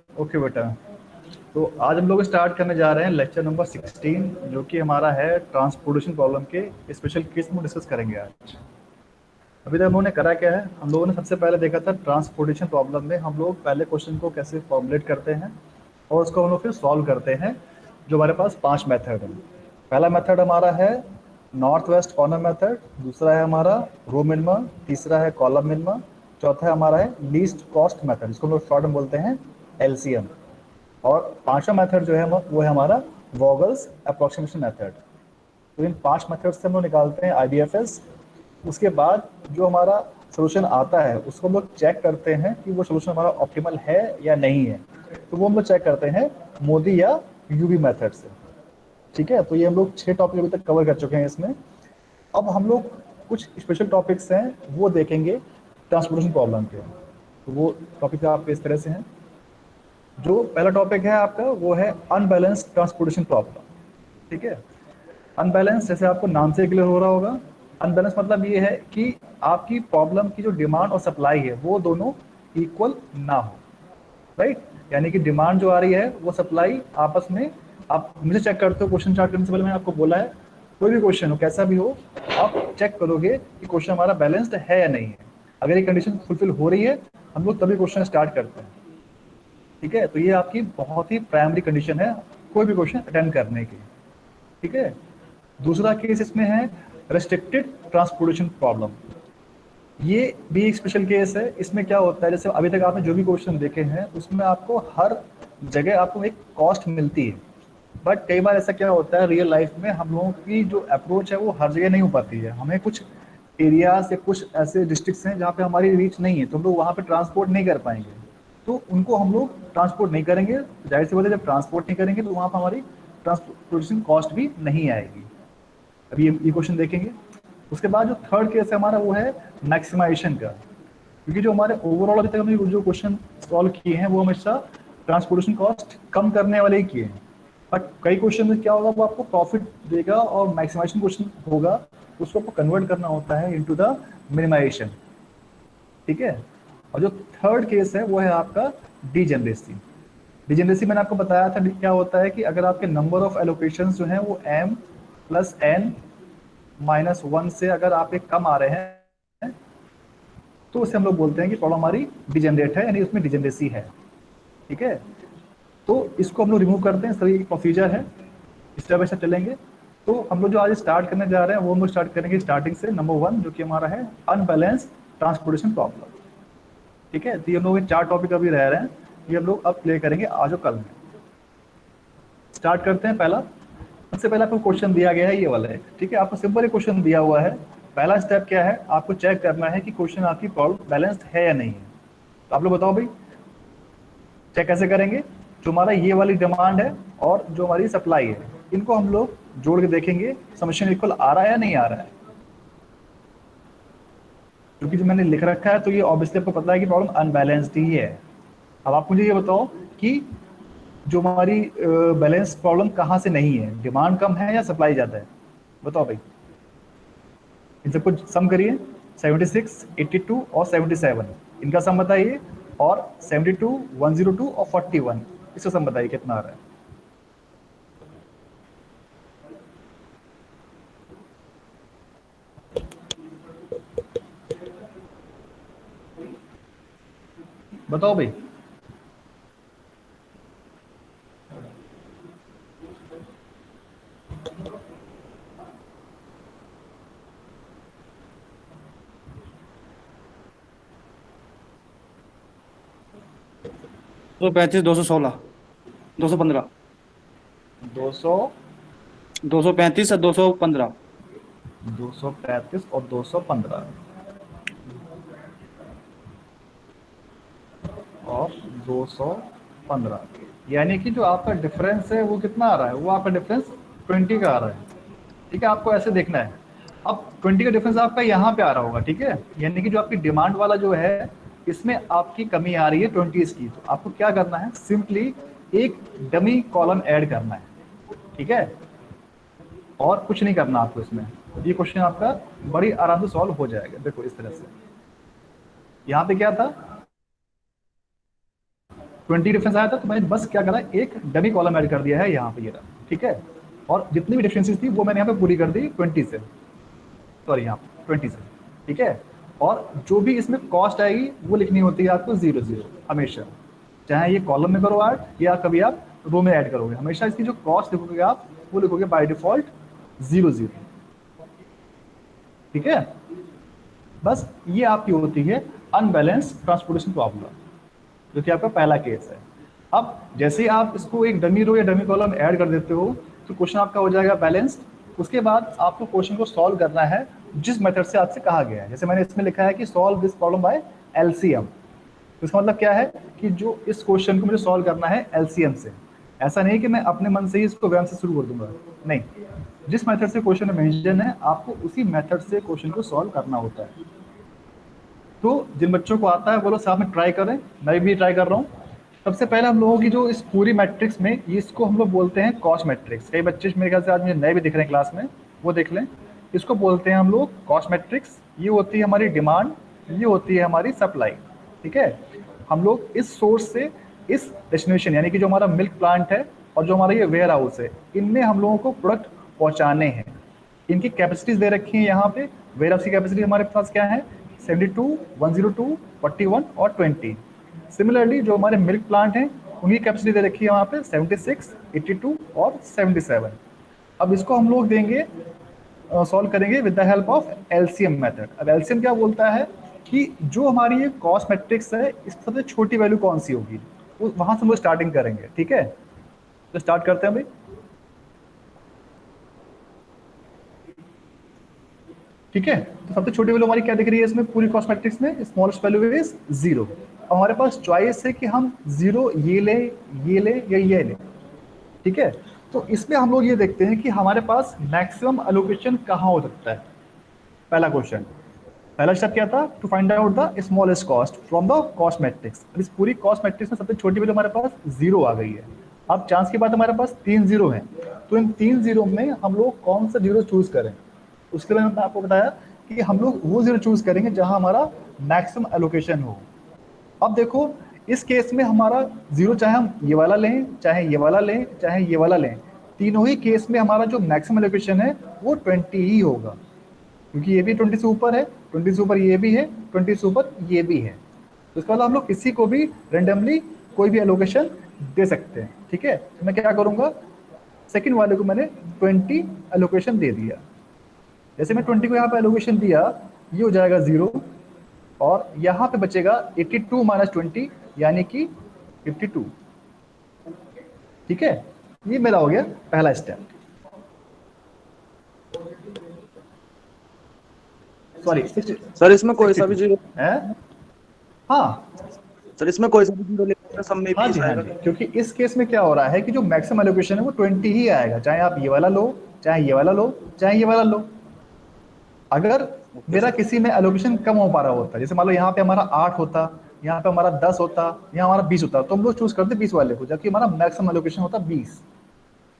Okay बेटा। तो आज हम लोग स्टार्ट करने जा रहे हैं लेक्चर नंबर 16, जो कि हमारा है ट्रांसपोर्टेशन प्रॉब्लम के स्पेशल केस में डिस्कस करेंगे आज। अभी तक हम लोगों ने करा क्या है, हम लोगों ने सबसे पहले देखा था ट्रांसपोर्टेशन प्रॉब्लम में हम लोग पहले क्वेश्चन को कैसे फॉर्मुलेट करते हैं और उसको हम लोग फिर सॉल्व करते हैं। जो हमारे पास 5 मेथड है। पहला मेथड हमारा है नॉर्थ वेस्ट कॉर्नर मेथड, दूसरा है हमारा रो मिनिमा, तीसरा है कॉलम मिनिमा, चौथा हमारा है लीस्ट कॉस्ट मेथड, जिसको हम लोग शॉर्ट में बोलते हैं एलसीएम। और पांचवा मेथड जो है वो है हमारा वॉगल्स अप्रोक्सीमेशन मेथड। तो इन 5 मेथड से हम लोग निकालते हैं आईडीएफएस। उसके बाद जो हमारा सोल्यूशन आता है उसको हम लोग चेक करते हैं कि वो सोल्यूशन हमारा ऑप्टिमल है या नहीं है। तो वो हम लोग चेक करते हैं मोदी या यूवी मेथड से। ठीक है, तो ये हम लोग 6 टॉपिक अभी तक कवर कर चुके हैं इसमें। अब हम लोग कुछ स्पेशल टॉपिक्स हैं वो देखेंगे ट्रांसपोर्टेशन प्रॉब्लम के। तो वो टॉपिक आपके इस तरह से हैं। जो पहला टॉपिक है आपका वो है अनबैलेंस्ड ट्रांसपोर्टेशन प्रॉब्लम। ठीक है, अनबैलेंस जैसे आपको नाम से क्लियर हो रहा होगा। अनबैलेंस मतलब ये है कि आपकी प्रॉब्लम की जो डिमांड और सप्लाई है वो दोनों इक्वल ना हो। राइट, यानी कि डिमांड जो आ रही है वो सप्लाई आपस में, आप मुझे चेक करते हो क्वेश्चन स्टार्ट करने से पहले मैंने आपको बोला है कोई भी क्वेश्चन हो कैसा भी हो, आप चेक करोगे कि क्वेश्चन हमारा बैलेंस्ड है या नहीं है। अगर ये कंडीशन फुलफिल हो रही है हम लोग तभी क्वेश्चन स्टार्ट करते हैं। ठीक है, तो ये आपकी बहुत ही प्राइमरी कंडीशन है कोई भी क्वेश्चन अटेम्प्ट करने की। ठीक है, दूसरा केस इसमें है रेस्ट्रिक्टेड ट्रांसपोर्टेशन प्रॉब्लम। ये भी एक स्पेशल केस है। इसमें क्या होता है, जैसे अभी तक आपने जो भी क्वेश्चन देखे हैं उसमें आपको हर जगह आपको एक कॉस्ट मिलती है। बट कई बार ऐसा क्या होता है रियल लाइफ में, हम लोगों की जो अप्रोच है वो हर जगह नहीं हो पाती है। हमें कुछ एरियाज या कुछ ऐसे डिस्ट्रिक्ट्स हैं जहाँ पे हमारी रीच नहीं है, तो हम लोग वहाँ पे ट्रांसपोर्ट नहीं कर पाएंगे। तो उनको हम लोग ट्रांसपोर्ट नहीं करेंगे। जाहिर सी बात है, जब ट्रांसपोर्ट नहीं करेंगे तो वहाँ पर हमारी ट्रांसपोर्टेशन कॉस्ट भी नहीं आएगी। अभी ये क्वेश्चन देखेंगे। उसके बाद जो थर्ड केस है हमारा वो है मैक्सिमाइजेशन का। क्योंकि जो हमारे ओवरऑल अभी तक हमने जो क्वेश्चन सॉल्व किए हैं वो हमेशा ट्रांसपोर्टेशन कॉस्ट कम करने वाले ही किए हैं। बट कई क्वेश्चन में क्या होगा, वो आपको प्रॉफिट देगा और मैक्सिमाइजेशन क्वेश्चन होगा, उसको आपको कन्वर्ट करना होता है इनटू द मिनिमाइजेशन। ठीक है, और जो थर्ड केस है वो है आपका डीजेनरेसी। डीजेनरेसी मैंने आपको बताया था क्या होता है कि अगर आपके नंबर ऑफ एलोकेशन जो है वो m प्लस n माइनस 1 से अगर आप एक कम आ रहे हैं तो उसे हम लोग बोलते हैं कि प्रॉब्लम हमारी डिजेनरेट है, यानी उसमें डिजेनरेसी है। ठीक है, तो इसको हम लोग रिमूव करते हैं। सभी प्रोसीजर है, स्टेप बाय स्टेप चलेंगे। तो हम लोग जो आज स्टार्ट करने जा रहे हैं वो हम लोग स्टार्ट करेंगे स्टार्टिंग से नंबर 1, जो कि हमारा है अनबैलेंस ट्रांसपोर्टेशन प्रॉब्लम। ठीक है, तो ये हम लोग 4 टॉपिक अभी रह रहे हैं, ये हम लोग अब प्ले करेंगे आज और कल में। स्टार्ट करते हैं। पहला, सबसे पहले आपको क्वेश्चन दिया गया है ये वाला है। ठीक है, आपको सिंपल एक क्वेश्चन दिया हुआ है। पहला स्टेप क्या है, आपको चेक करना है कि क्वेश्चन आपकी प्रॉब्लम बैलेंस्ड है या नहीं है। तो आप लोग बताओ भाई, चेक कैसे करेंगे। जो हमारा ये वाली डिमांड है और जो हमारी सप्लाई है, इनको हम लोग जोड़ के देखेंगे समेशन इक्वल आ रहा है या नहीं आ रहा है। क्योंकि जो मैंने लिख रखा है तो ये ऑब्वियसली आपको पता है कि प्रॉब्लम अनबैलेंस्ड ही है। अब आप मुझे ये बताओ कि जो हमारी बैलेंस प्रॉब्लम कहाँ से नहीं है, डिमांड कम है या सप्लाई ज़्यादा है। बताओ भाई, इन सबको सम करिए। 76, 82 और 77, इनका सम बताइए। और 72, 102 और 41, इसका सम बताइए कितना आ रहा है। बताओ भाई। दो 35, 216, 215। 200, 235 और 215। 235 और 215 और 215, यानी कि जो आपका डिफरेंस है वो कितना आ रहा है, वो आपका डिफरेंस 20 का आ रहा है। ठीक है, आपको ऐसे देखना है। अब 20 का डिफरेंस आपका यहाँ पे आ रहा होगा। ठीक है, यानी कि जो आपकी डिमांड वाला जो है इसमें आपकी कमी आ रही है 20 की। तो आपको क्या करना है, सिंपली एक डमी कॉलम ऐड करना है। ठीक है, और कुछ नहीं करना आपको इसमें। ये क्वेश्चन आपका बड़ी आराम से सॉल्व हो जाएगा। देखो इस तरह से, यहाँ पे क्या था, 20 डिफरेंस आया था, तो मैंने बस क्या करा, एक डमी कॉलम ऐड कर दिया है यहाँ पे, ये रहा, ठीक है। और जितनी भी डिफरेंसेस थी वो मैंने यहाँ पे पूरी कर दी 20 से, सॉरी यहाँ 20 से, ठीक है। और जो भी इसमें कॉस्ट आएगी वो लिखनी होती है आपको 0 0 हमेशा, चाहे ये कॉलम में करो ऐड या कभी आप रो में ऐड करोगे, हमेशा इसकी जो कॉस्ट लिखोगे आप वो लिखोगे बाय डिफॉल्ट 0 0, ठीक है। बस ये आपकी होती है अनबैलेंस ट्रांसपोर्टेशन प्रॉब्लम, जो कि आपका पहला केस है। अब जैसे ही आप इसको एक डमी रो या डमी कॉलम ऐड कर देते हो तो क्वेश्चन आपका हो जाएगा बैलेंस्ड। उसके बाद आपको क्वेश्चन को सॉल्व करना है जिस मेथड से आपसे कहा गया है। जैसे मैंने इसमें लिखा है कि solve this problem bye LCM, तो इसका मतलब क्या है कि जो इस क्वेश्चन को मुझे सॉल्व करना है एलसीएम से। ऐसा नहीं कि मैं अपने मन से ही इसको व्यायाम से शुरू कर दूंगा, नहीं, जिस मेथड से क्वेश्चन में मेंशन है आपको उसी मेथड से क्वेश्चन को सॉल्व करना होता है। तो जिन बच्चों को आता है वो लोग साथ में ट्राई करें, मैं भी ट्राई कर रहा हूँ। सबसे पहले हम लोगों की जो इस पूरी मैट्रिक्स में, इसको हम लोग बोलते हैं कॉस्ट मैट्रिक्स। कई बच्चे मेरे ख्याल से आज मुझे नए भी दिख रहे हैं क्लास में, वो देख लें। इसको बोलते हैं हम लोग कॉस्ट मैट्रिक्स। ये होती है हमारी डिमांड, ये होती है हमारी सप्लाई, ठीक है। हम लोग इस सोर्स से इस डेस्टिनेशन, यानी कि जो हमारा मिल्क प्लांट है और जो हमारा ये वेयर हाउस है, इनमें हम लोगों को प्रोडक्ट पहुंचाने हैं। इनकी कैपेसिटीज दे रखी है यहाँ पे। वेयर हाउस की कैपेसिटी हमारे पास क्या है, 72, 102, 41 और 20। सिमिलरली जो हमारे मिल्क प्लांट हैं उनकी कैपेसिटी दे रखी है वहाँ पे 76, 82 और 77। अब इसको हम लोग देंगे, सॉल्व करेंगे with the help of LCM method. अब एलसीएम क्या बोलता है कि जो हमारी ये कॉस्ट मैट्रिक्स है इसकी सबसे छोटी वैल्यू कौन सी होगी, वहां से हम लोग स्टार्टिंग करेंगे, ठीक है। तो स्टार्ट करते हैं भाई। ठीक है, तो सबसे छोटी वैल्यू हमारी क्या दिख रही है इसमें पूरी कॉस्ट मैट्रिक्स में, स्मॉलेस्ट वैल्यू इज 0। अब हमारे पास चॉइस है कि हम 0 ये ले, ये ले या ये ले, ठीक है। तो इसमें हम लोग ये देखते हैं कि हमारे पास मैक्सिमम एलोकेशन कहाँ हो सकता है। पहला क्वेश्चन, पहला स्टेप क्या था, to find out the smallest cost from the cost matrix. इस पूरी कॉस्ट मैट्रिक्स में सबसे छोटी वैल्यू हमारे पास 0 आ गई है। अब चांस की बात, हमारे पास 3 0 है, तो इन 3 0 में हम लोग कौन सा 0 चूज करें। उसके बाद मैंने आपको बताया कि हम लोग वो 0 चूज करेंगे जहां हमारा मैक्सिमम एलोकेशन हो। अब देखो इस केस में हमारा 0, चाहे हम ये वाला लें, चाहे ये वाला लें, चाहे ये वाला लें, तीनों ही केस में हमारा जो मैक्सिमम एलोकेशन है वो 20 ही होगा, क्योंकि ये भी 20 से ऊपर है, 20 से ऊपर ये भी है, 20 से ऊपर ये भी है। तो इसके बाद हम लोग किसी को भी रेंडमली कोई भी एलोकेशन दे सकते हैं, ठीक है। तो मैं क्या करूंगा, सेकंड वाले को मैंने 20 एलोकेशन दे दिया। जैसे मैं 20 को यहाँ पे एलोकेशन दिया, ये हो जाएगा 0, और यहाँ पे बचेगा 82 माइनस 20 यानी कि 52, ठीक है। ये मेरा हो गया पहला स्टेप। सॉरी, सर इसमें कोई सा भी 0 है, हाँ सर इसमें कोई सा भी 0 लेकर सब में हाँ भी जी, हाँ आएगा। जी, क्योंकि इस केस में क्या हो रहा है कि जो मैक्सिमम एलोकेशन है वो 20 ही आएगा, चाहे आप ये वाला लो, चाहे ये वाला लो, चाहे ये वाला लो। अगर मेरा किसी में एलोकेशन कम हो पा रहा होता, जैसे मान लो यहाँ पे हमारा 8 होता, यहाँ पे हमारा 10 होता, यहाँ हमारा 20 होता, तो हम लोग चूज करते 20 वाले को, जबकि हमारा मैक्सिमम एलोकेशन होता 20।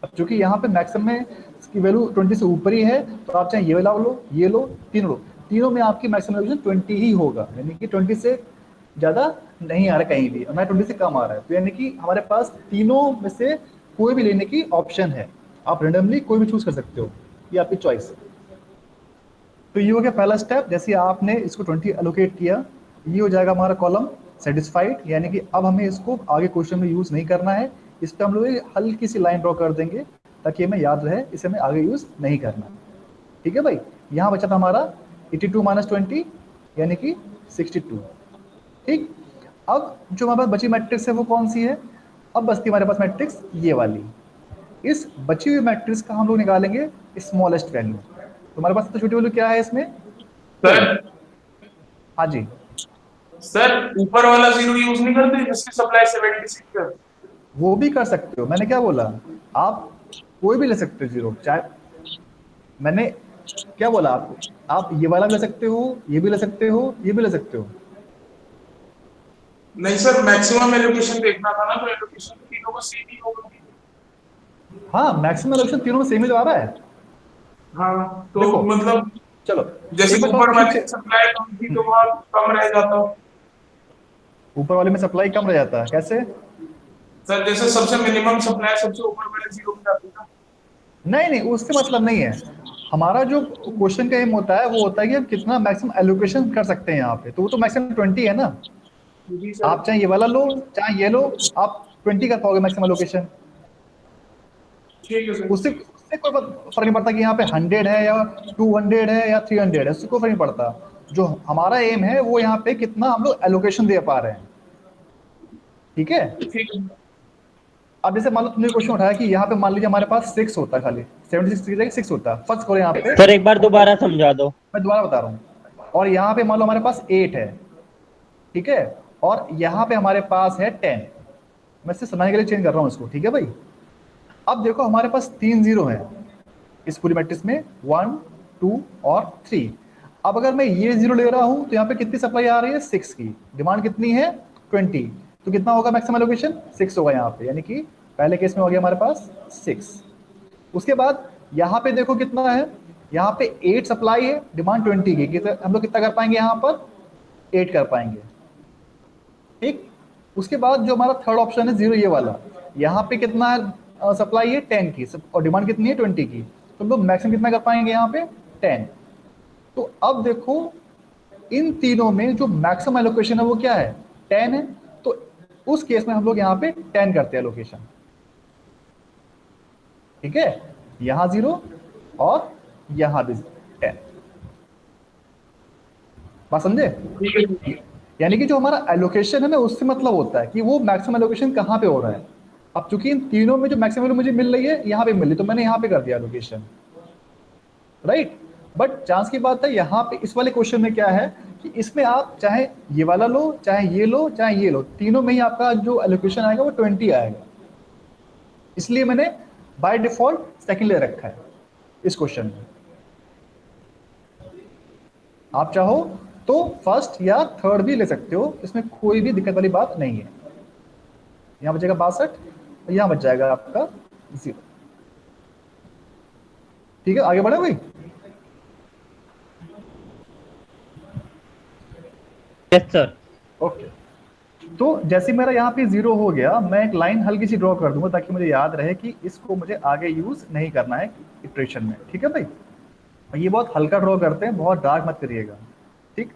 अब चूंकि यहाँ पे मैक्सिमम में इसकी वैल्यू 20 से ऊपर ही है, तो आप चाहे ये वाला लो, ये लो, तीनों लो, तीनों में आपकी मैक्सिमम एलोकेशन 20 ही होगा, यानी कि 20 से ज़्यादा नहीं आ रहा कहीं भी, हमारे 20 से कम आ रहा है। तो यानी कि हमारे पास तीनों में से कोई भी लेने की ऑप्शन है, आप रेंडमली कोई भी चूज कर सकते हो, ये आपकी चॉइस है। तो ये हो गया पहला स्टेप। जैसे आपने इसको 20 एलोकेट किया, ये हो जाएगा हमारा कॉलम सेटिस्फाइड, यानी कि अब हमें इसको आगे क्वेश्चन में यूज नहीं करना है। इस पर हम लोग हल्की सी लाइन ड्रॉ कर देंगे ताकि हमें याद रहे इसे हमें आगे यूज नहीं करना, ठीक है भाई। यहाँ बचा था हमारा 82 माइनस 20 यानी कि 62, ठीक। अब जो हमारे पास बची मैट्रिक्स है वो कौन सी है, अब बचती हमारे पास मैट्रिक्स ये वाली। इस बची हुई मैट्रिक्स का हम लोग निकालेंगे स्मॉलेस्ट वैल्यू। तो हमारे पास सबसे छोटी वैल्यू क्या है इसमें, सर हाँ जी, सर ऊपर वाला 0 यूज नहीं करते जिसकी सप्लाई 76 है। वो भी कर सकते हो, मैंने क्या बोला, आप कोई भी ले सकते हो 0, चाहे मैंने क्या बोला आपको, आप ये वाला भी ले सकते हो, ये भी ले सकते हो, ये भी ले सकते हो। नहीं सर, मैक्सिमम एलोकेशन देखना था ना, तो एलोकेशन तीनों को सेम ही होगा। हाँ, मैक्सिमम एलोकेशन तीनों में सेम ही तो आ रहा है। हाँ तो देखो, मतलब चलो जैसे एक बार ऊपर और ठीक वाली से, सप्लाई कम थी तो वहाँ कम रह जाता। ऊपर वाले में सप्लाई कम रह जाता है, कैसे? सर जैसे सबसे मिनिमम सप्लाई सबसे ऊपर वाले जीरो पे जाती है ना। नहीं नहीं, उससे मतलब नहीं है। हमारा जो क्वेश्चन का एम होता है वो होता है कि हम कितना मैक्सिमम एलोकेशन कर सकते हैं यहाँ पे, तो वो तो मैक्सिमम 20 है ना। जी सर। आप चाहे ये वाला लो चाहे ये लो, आप 20 कर पाओगे मैक्सिमम एलोकेशन। ठीक है सर। उससे उससे कोई फर्क नहीं पड़ता कि यहाँ पे 100 है या 200 है या 300 है, उससे कोई फर्क नहीं पड़ता। जो हमारा एम है वो यहाँ पे कितना हम लोग एलोकेशन दे पा रहे हैं, ठीक है। ठीक है। अब जैसे मान लो तुमने क्वेश्चन उठाया कि यहाँ पे मान लीजिए हमारे पास 6 होता है, खाली 76 की जगह 6 होता है, फर्स्ट करो यहाँ पे। सर एक बार दोबारा समझा दो। मैं दोबारा बता रहा हूँ। और यहाँ पे मान लो हमारे पास 8 है, ठीक है, और यहाँ पे हमारे पास है 10। मैं सिर्फ समझने के लिए चेंज कर रहा हूँ इसको, ठीक है भाई। अब देखो हमारे पास 3 जीरो हैं इस पूरी मैट्रिक्स में, 1 2 और 3। अब अगर मैं ये जीरो ले रहा हूँ तो यहाँ पे कितनी सप्लाई आ रही है? 6 की। डिमांड कितनी है? 20। तो कितना होगा मैक्सिमम एलोकेशन? 6 होगा यहाँ पे, यानी कि पहले केस में हो गया हमारे पास 6। उसके बाद यहाँ पे देखो कितना है, यहाँ पे 8 सप्लाई है, डिमांड 20 की। हम लोग कितना कर पाएंगे यहाँ पर? 8 कर पाएंगे, ठीक। उसके बाद जो हमारा थर्ड ऑप्शन है जीरो, ये वाला, यहाँ पे कितना सप्लाई है? 10 की, और डिमांड कितनी है? 20 की। तो हम लोग मैक्सिमम कितना कर पाएंगे यहाँ पे? 10। तो अब देखो इन तीनों में जो मैक्सिमम एलोकेशन है वो क्या है? 10 है। तो उस केस में हम लोग यहाँ पे 10 करते हैं एलोकेशन, ठीक है। यहाँ जीरो और यहाँ भी 10। बात समझे? ठीक है। यानी कि जो हमारा एलोकेशन है ना, उससे मतलब होता है कि वो मैक्सिमम एलोकेशन कहाँ पे हो रहा है। अब चूंकि इन तीनों में जो मैक्सिमम वैल्यू मुझे मिल रही है यहाँ पे मिल रही, तो मैंने यहाँ पे कर दिया एलोकेशन, राइट। बट चांस की बात है यहाँ पे इस वाले क्वेश्चन में क्या है कि इसमें आप चाहे ये वाला लो चाहे ये लो चाहे ये लो, तीनों में ही आपका जो एलोकेशन आएगा वो 20 आएगा। इसलिए मैंने बाय डिफॉल्ट सेकंड ले रखा है इस क्वेश्चन में। आप चाहो तो फर्स्ट या थर्ड भी ले सकते हो, इसमें कोई भी दिक्कत वाली बात नहीं है। यहाँ बचेगा 62 और यहाँ बच जाएगा आपका 0, ठीक है। आगे बढ़े भाई। Yes sir. ओके, तो जैसे मेरा यहाँ पे 0 हो गया, मैं एक लाइन हल्की सी ड्रॉ कर दूंगा ताकि मुझे याद रहे कि इसको मुझे आगे यूज नहीं करना है इटरेशन में, ठीक है भाई। और ये बहुत हल्का ड्रॉ करते हैं, बहुत डार्क मत करिएगा, ठीक।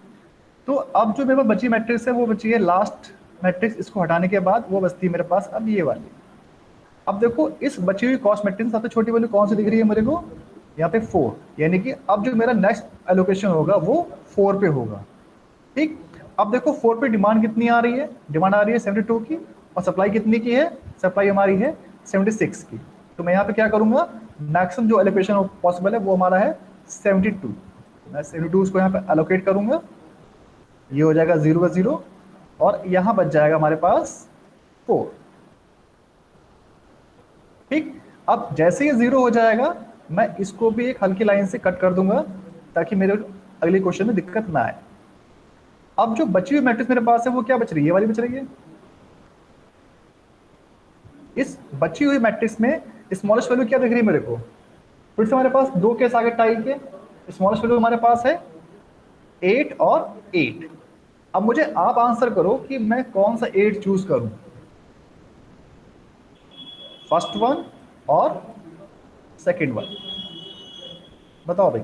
तो अब जो मेरे पास बची मैट्रिक्स है वो बची है लास्ट मैट्रिक्स, इसको हटाने के बाद वो बचती है मेरे पास अब ये वाली। अब देखो इस बची हुई कॉस्ट मैट्रिक्स सबसे छोटी वैल्यू कौन सी दिख रही है मेरे को? यहाँ पे 4, यानी कि अब जो मेरा नेक्स्ट एलोकेशन होगा वो 4 पे होगा, ठीक। अब देखो 4 पे डिमांड कितनी आ रही है? डिमांड आ रही है 72 की, और सप्लाई कितनी की है? सप्लाई हमारी है 76 की। तो मैं यहाँ पे क्या करूँगा, मैक्सिमम जो एलोकेशन पॉसिबल है वो हमारा है 72। मैं 72 उसको यहाँ पे एलोकेट करूँगा, ये हो जाएगा 0 का 0, और यहाँ बच जाएगा हमारे पास 4, ठीक। अब जैसे ये 0 हो जाएगा मैं इसको भी एक हल्की लाइन से कट कर दूंगा ताकि मेरे अगले क्वेश्चन में दिक्कत ना आए। अब जो बची हुई मैट्रिक्स मेरे पास है वो क्या बच रही है? ये वाली बच रही है। इस बची हुई मैट्रिक्स में स्मॉलेस्ट वैल्यू क्या दिख रही है मेरे को? फिर से हमारे पास दो केस आगे टाई के, स्मॉलेस्ट वैल्यू हमारे पास है 8 और 8। अब मुझे आप आंसर करो कि मैं कौन सा 8 चूज करूं, फर्स्ट वन और सेकंड वन, बताओ भाई।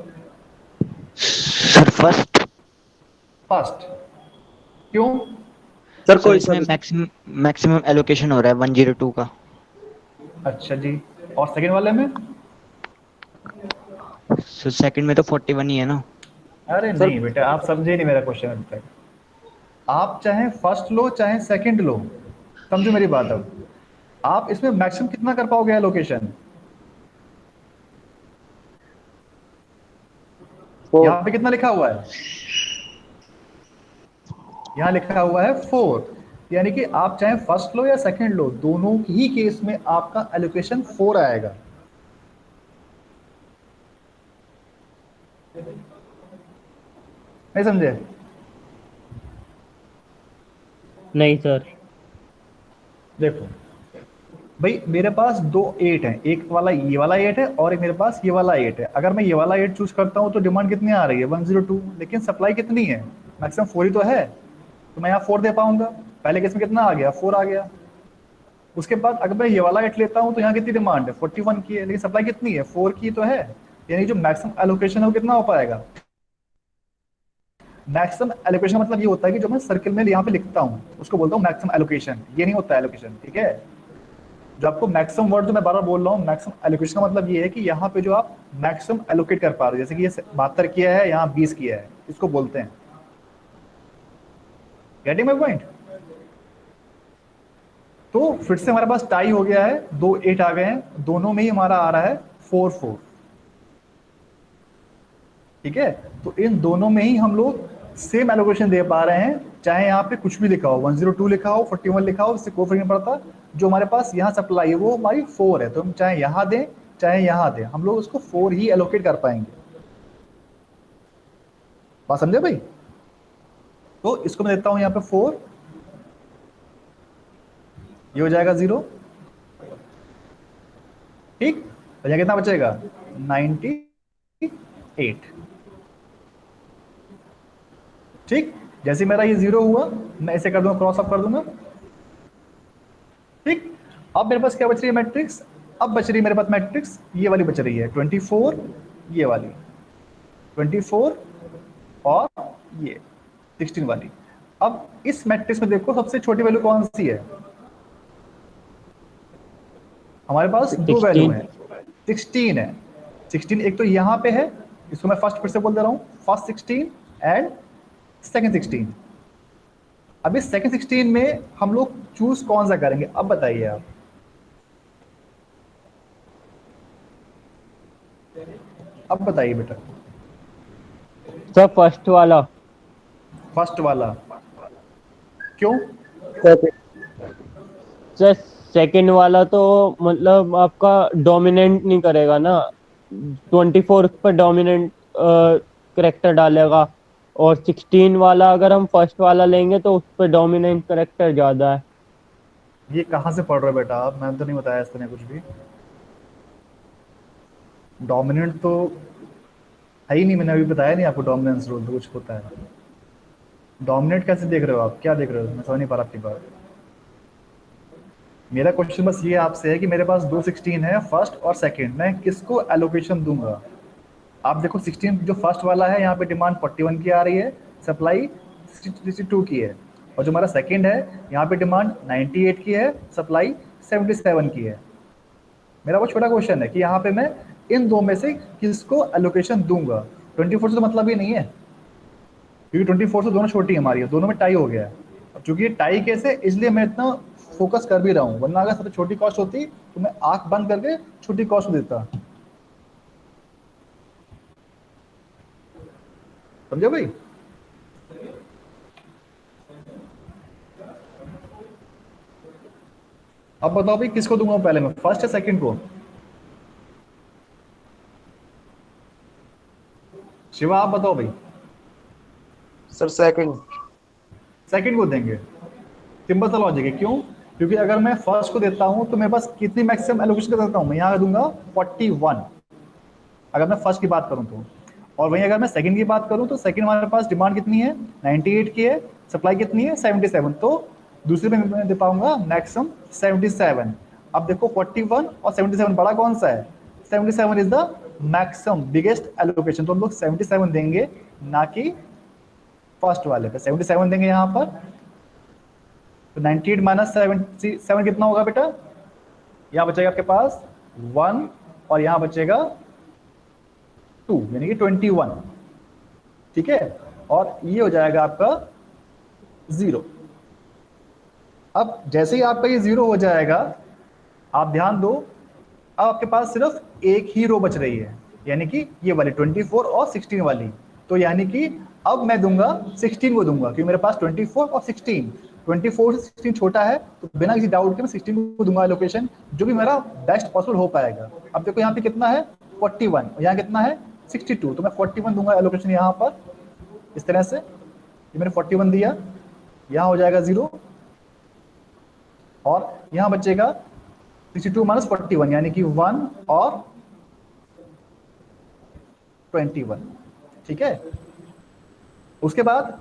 Sir first. फर्स्ट क्यों? सर सर कोई इसमें सा मैक्सिमम एलोकेशन हो रहा है 102 का। अच्छा जी, और सेकंड वाले में? सर सेकंड में तो 41 ही है ना। अरे नहीं बेटा, आप समझे नहीं मेरा क्वेश्चन अभी तक। आप चाहे फर्स्ट लो चाहे सेकंड लो, समझो मेरी बात। अब आप इसमें मैक्सिमम कितना कर पाओगे एलोकेशन? यहाँ पे कितना लिखा हुआ है? यहाँ लिखा हुआ है 4, यानी कि आप चाहे फर्स्ट लो या सेकंड लो, दोनों ही केस में आपका एलोकेशन 4 आएगा। नहीं समझे? नहीं सर। देखो भाई, मेरे पास दो 8 है, एक वाला ये वाला 8 है और एक मेरे पास ये वाला 8 है। अगर मैं ये वाला 8 चूज करता हूँ तो डिमांड कितनी आ रही है? 102, लेकिन सप्लाई कितनी है? मैक्सिमम 4 ही तो है, तो मैं यहाँ 4 दे पाऊंगा। पहले केस में कितना आ गया, 4 आ गया। उसके बाद अगर मैं ये वाला 8 लेता हूँ तो यहाँ कितनी डिमांड है, 41 की है, लेकिन सप्लाई कितनी है, 4 की तो है, यानी जो मैक्सिमम एलोकेशन है वो कितना हो पाएगा। मैक्सिमम एलोकेशन मतलब ये होता है कि जो मैं सर्किल में यहाँ पे लिखता हूँ उसको बोलता हूँ मैक्सिमम एलोकेशन, ये नहीं होता एलोकेशन, ठीक है। जो आपको मैक्सिमम वर्ड जो मैं बार बार बोल रहा हूँ, मैक्सिमम एलोकेशन का मतलब ये है कि यहाँ पे जो आप मैक्सिमम एलोकेट कर पा रहे हो, जैसे कि ये 72 किया है, यहाँ 20 किया है, इसको बोलते हैं। Getting my point. तो फिर से हमारे पास टाई हो गया है, 2 8 आ गए हैं, दोनों में ही हमारा आ रहा है 4 4, ठीक है। तो इन दोनों में ही हम लोग सेम एलोकेशन दे पा रहे हैं, चाहे यहाँ पे कुछ भी लिखा हो, 102 लिखा हो, 41 लिखा हो, इससे कोई फर्क नहीं पड़ता। जो हमारे पास यहाँ सप्लाई है वो हमारी 4 है, तो हम चाहे यहाँ दें चाहे यहाँ दें, हम लोग उसको 4 ही एलोकेट कर पाएंगे। बात समझे भाई। तो इसको मैं देता हूँ यहाँ पे 4, ये हो जाएगा 0, ठीक। और यहाँ कितना बचेगा, 98, ठीक। जैसे मेरा ये 0 हुआ, मैं इसे कर दूंगा, क्रॉस अप कर दूंगा, ठीक। अब मेरे पास क्या बच रही है मैट्रिक्स, अब बच रही है मेरे पास मैट्रिक्स ये वाली बच रही है 24, ये वाली 24 और ये 16 वाली। अब इस मैट्रिक्स में देखो सबसे छोटी वैल्यू कौन सी है, हमारे पास 2 वैल्यू है, 16 है। 16 एक तो यहाँ पे है, इसको मैं फर्स्ट फिर से बोल दे रहा हूँ, फर्स्ट 16 एंड सेकंड 16। अब इस सेकंड 16 में हम लोग चूज कौन सा करेंगे, अब बताइए आप। अब बताइए बेटा। सर फर्स्ट वाला। फर्स्ट वाला क्यों। सर सेकंड वाला तो मतलब आपका डोमिनेंट नहीं करेगा ना, 24 पर डोमिनेंट करेक्टर डालेगा, और 16 वाला अगर हम फर्स्ट वाला लेंगे तो उस पर डोमिनेंट करेक्टर ज्यादा है। ये कहाँ से पढ़ रहे हो बेटा आप, मैंने तो नहीं बताया इसने कुछ भी। डोमिनेंट तो है ही नहीं, मैंने अभी बताया नहीं आपको डोमिनेंस रूल तो कुछ होता है। डोमिनेट कैसे देख रहे हो आप, क्या देख रहे हो, मैं समझ नहीं पा रहा आपकी बात। मेरा क्वेश्चन बस ये आपसे है कि मेरे पास 2 16 है, फर्स्ट और सेकंड, मैं किसको एलोकेशन दूंगा। आप देखो 16 जो फर्स्ट वाला है यहाँ पे डिमांड 41 की आ रही है, सप्लाई 62 की है, और जो हमारा सेकंड है यहाँ पे डिमांड 98 की है, सप्लाई 77 की है। मेरा वो छोटा क्वेश्चन है कि यहाँ पे मैं इन दो में से किसको एलोकेशन दूंगा। 24 से तो मतलब ही नहीं है, क्योंकि 24 से दोनों छोटी हमारी है, दोनों में टाई हो गया है। अब चूंकि ये टाई केस है इसलिए मैं इतना फोकस कर भी रहा हूँ, वरना अगर सबसे छोटी कॉस्ट होती तो मैं आंख बंद करके छोटी कॉस्ट देता। समझे भाई। अब बताओ भाई किसको दूंगा पहले मैं, फर्स्ट या सेकंड को। शिवा आप बताओ भाई। Sir second. सेकंड को देंगे, सिंपल सा लॉजिक है। क्यों, क्योंकि अगर मैं फर्स्ट को देता हूं तो मेरे पास कितनी मैक्सिमम एलोकेशन कर सकता हूं, मैं यहाँ दूंगा 41 अगर मैं फर्स्ट की बात करूं तो। और वहीं अगर मैं सेकंड की बात करूं तो सेकंड हमारे पास डिमांड कितनी है, 98 की है, सप्लाई कितनी है 77, तो दूसरे में मैं दे पाऊंगा मैक्सिमम 77। अब देखो 41 और 77 बड़ा कौन सा है, 77 is the maximum biggest allocation, तो हम लोग 77 देंगे, ना कि फर्स्ट वाले पे 77 देंगे यहाँ पर। तो 98 माइनस 77 कितना होगा बेटा, यहाँ बचेगा आपके पास 1 और यहाँ बचेगा 2, यानी कि 21, ठीक है। और ये हो जाएगा आपका 0। अब जैसे ही आपका ये 0 हो जाएगा, आप ध्यान दो, अब आपके पास सिर्फ एक ही रो बच रही है, यानी कि ये वाली 24 और 16 वाली। तो यानी कि अब मैं दूंगा 16 को दूंगा, क्योंकि मेरे पास 24 और 16, 24 से 16 छोटा है, तो बिना किसी डाउट के मैं 16 को दूंगा एलोकेशन, जो भी मेरा बेस्ट पॉसिबल हो पाएगा। अब देखो यहाँ पे कितना है 41, यहाँ कितना है 62, तो मैं 41 दूंगा एलोकेशन यहाँ पर, इस तरह से। ये मैंने 41 दिया, यहाँ हो जाएगा 0 और यहाँ बचेगा 62 माइनस 41, यानी कि 1 और 21, ठीक है। उसके बाद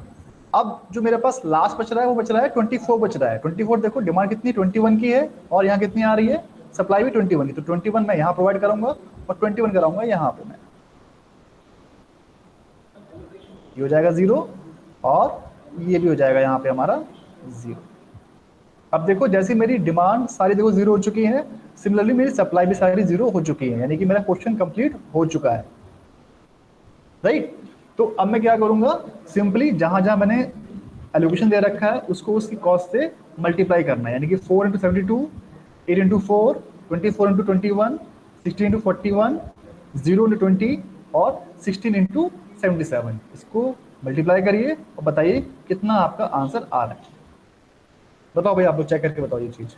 अब जो मेरे पास लास्ट बच रहा है वो बच रहा है 24 बच रहा है। 24 देखो डिमांड कितनी 21 की है और यहाँ कितनी आ रही है, सप्लाई भी 21 की, तो 21 मैं यहाँ प्रोवाइड करूंगा और 21 कराऊंगा यहाँ पे मैं, ये हो जाएगा 0 और ये भी हो जाएगा यहाँ पे हमारा 0। अब देखो जैसे मेरी डिमांड सारी देखो 0 हो चुकी है, सिमिलरली मेरी सप्लाई भी सारी 0 हो चुकी है, यानी कि मेरा क्वेश्चन कंप्लीट हो चुका है, राइट। तो अब मैं क्या करूंगा, सिंपली जहां जहां मैंने एलोकेशन दे रखा है उसको उसकी कॉस्ट से मल्टीप्लाई करना है, यानी कि 4 into 72, 8 into 4, 24 into 21, 16 into 41, 0 into 20 और 16 इंटू 77, इसको मल्टीप्लाई करिए और बताइए कितना आपका आंसर आ रहा है। बताओ भाई, आप लोग चेक करके बताओ ये चीज।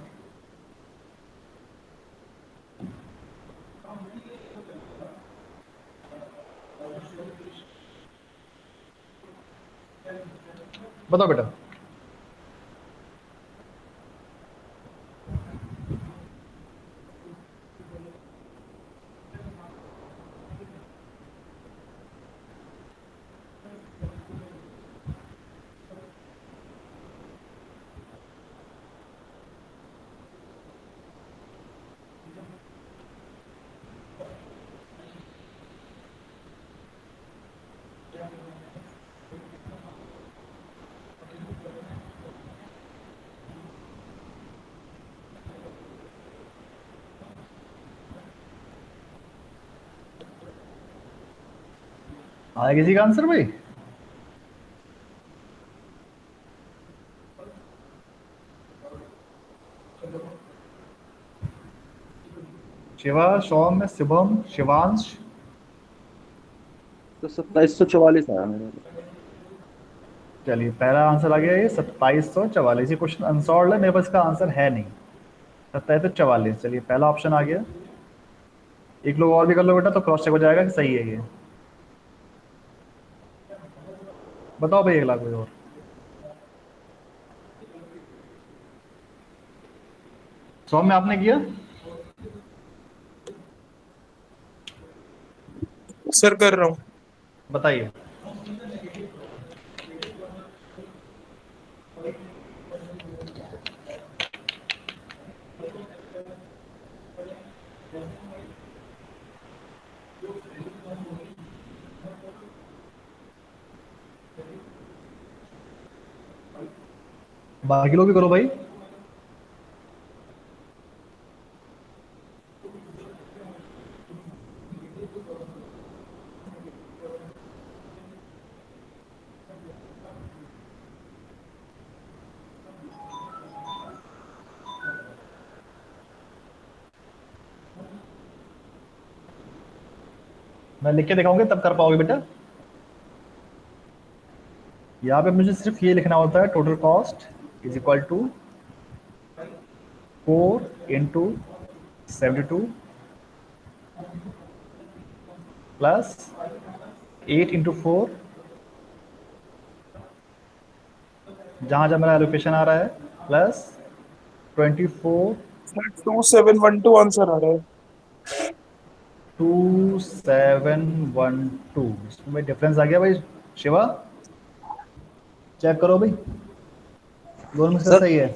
बताओ बेटा। आया किसी का आंसर भाई? शिवा, सौम्य, शुभम, शिवांश। तो 2744 आया मेरे को। चलिए पहला आंसर आ गया ये 2744। ये क्वेश्चन अनसॉल्व है, मेरे पास इसका आंसर है नहीं। 2744, चलिए पहला ऑप्शन आ गया। एक लोग और भी कर लो बेटा तो क्रॉस चेक हो जाएगा कि सही है ये। बताओ भाई अगला कोई और। सौम्य आपने किया? सर कर रहा हूँ। बताइए। बाकी लोग भी करो भाई। मैं लिख के दिखाऊंगी तब कर पाओगे बेटा। यहाँ पे मुझे सिर्फ ये लिखना होता है, total cost is equal to 4 into 72 plus 8 into 4, जहाँ जहाँ मेरा एलोकेशन आ रहा है, प्लस 24 सर 2712 आंसर आ रहा है। 2712, इसमें डिफरेंस आ गया भाई। शिवा चेक करो भाई, दोनों में से सर, सही है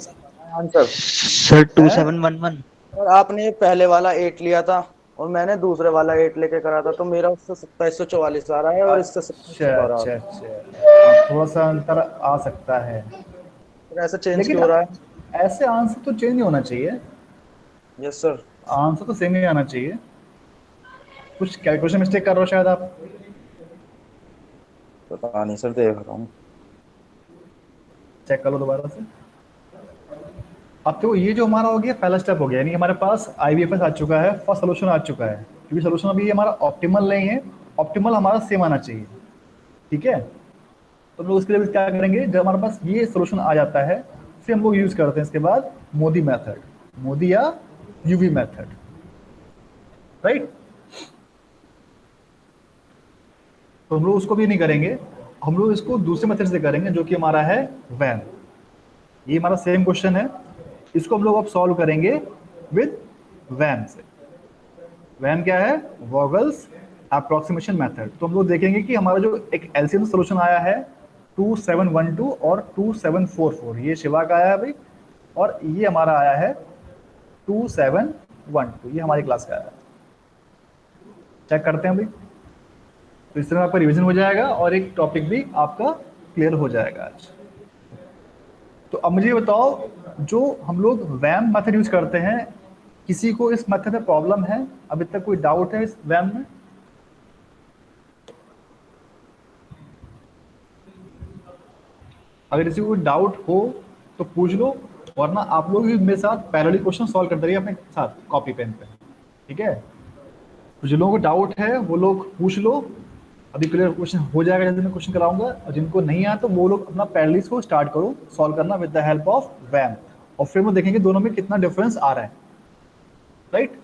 आंसर सर 2711। और आपने पहले वाला 8 लिया था और मैंने दूसरे वाला 8 लेके करा था, तो मेरा उससे 2744 आ रहा है और इससे 27 आ रहा अच्छा है। अच्छा हाँ, थोड़ा सा अंतर आ सकता है, फिर ऐसे चेंज लेकिन क्यों हो रहा है? ऐसे आंसर तो चेंज नहीं होना चाहिए, यस सर। आंसर तो सेम ही आना चाहिए। कुछ कैलकुलेशन मिस्टेक कर रहे हो शायद आप। पता नहीं सर, देख रहा हूँ। चेक कर लो दोबारा से। अब तो ये जो हमारा हो गया पहला स्टेप हो गया, यानी हमारे पास IBFS आ चुका है, फर्स्ट सोल्यूशन आ चुका है, क्योंकि सोल्यूशन अभी हमारा ऑप्टिमल नहीं है, ऑप्टिमल हमारा सेम आना चाहिए, ठीक है। तो हम लोग उसके लिए क्या करेंगे, जब हमारे पास ये सोल्यूशन आ जाता है फिर हम लोग यूज करते हैं इसके बाद मोदी मेथड, मोदी या UV मेथड, राइट। तो हम लोग उसको भी नहीं करेंगे, हम लोग इसको दूसरे मेथड से करेंगे जो कि हमारा है वैन। ये हमारा सेम क्वेश्चन है, इसको हम लोग अब सॉल्व करेंगे विद वैन से। वैन क्या है, वॉगल्स अप्रोक्सीमेशन मेथड। तो हम लोग देखेंगे कि हमारा जो एक LCM सोल्यूशन आया है 2712 और 2744, ये शिवा का आया है भाई, और ये हमारा आया है 2712, ये हमारी क्लास का आया है। चेक करते हैं भाई। तो इस तरह आपका रिवीजन हो जाएगा और एक टॉपिक भी आपका क्लियर हो जाएगा आज। तो अब मुझे बताओ, जो हम लोग वैम मेथड यूज करते हैं, किसी को इस मेथड में प्रॉब्लम है? अभी तक कोई डाउट है इस वैम में? अगर किसी को कोई डाउट हो तो पूछ लो, वरना आप लोग भी मेरे साथ पैरेलल क्वेश्चन सॉल्व करते रहिए अपने साथ कॉपी पेन पे, ठीक है? तो जिन लोगों को डाउट है वो लोग पूछ लो, अभी क्लियर क्वेश्चन हो जाएगा जैसे मैं क्वेश्चन कराऊंगा। और जिनको नहीं आया तो वो लोग अपना पैरेलल को स्टार्ट करो सॉल्व करना विद द हेल्प ऑफ वैम, और फिर वो देखेंगे दोनों में कितना डिफरेंस आ रहा है, राइट?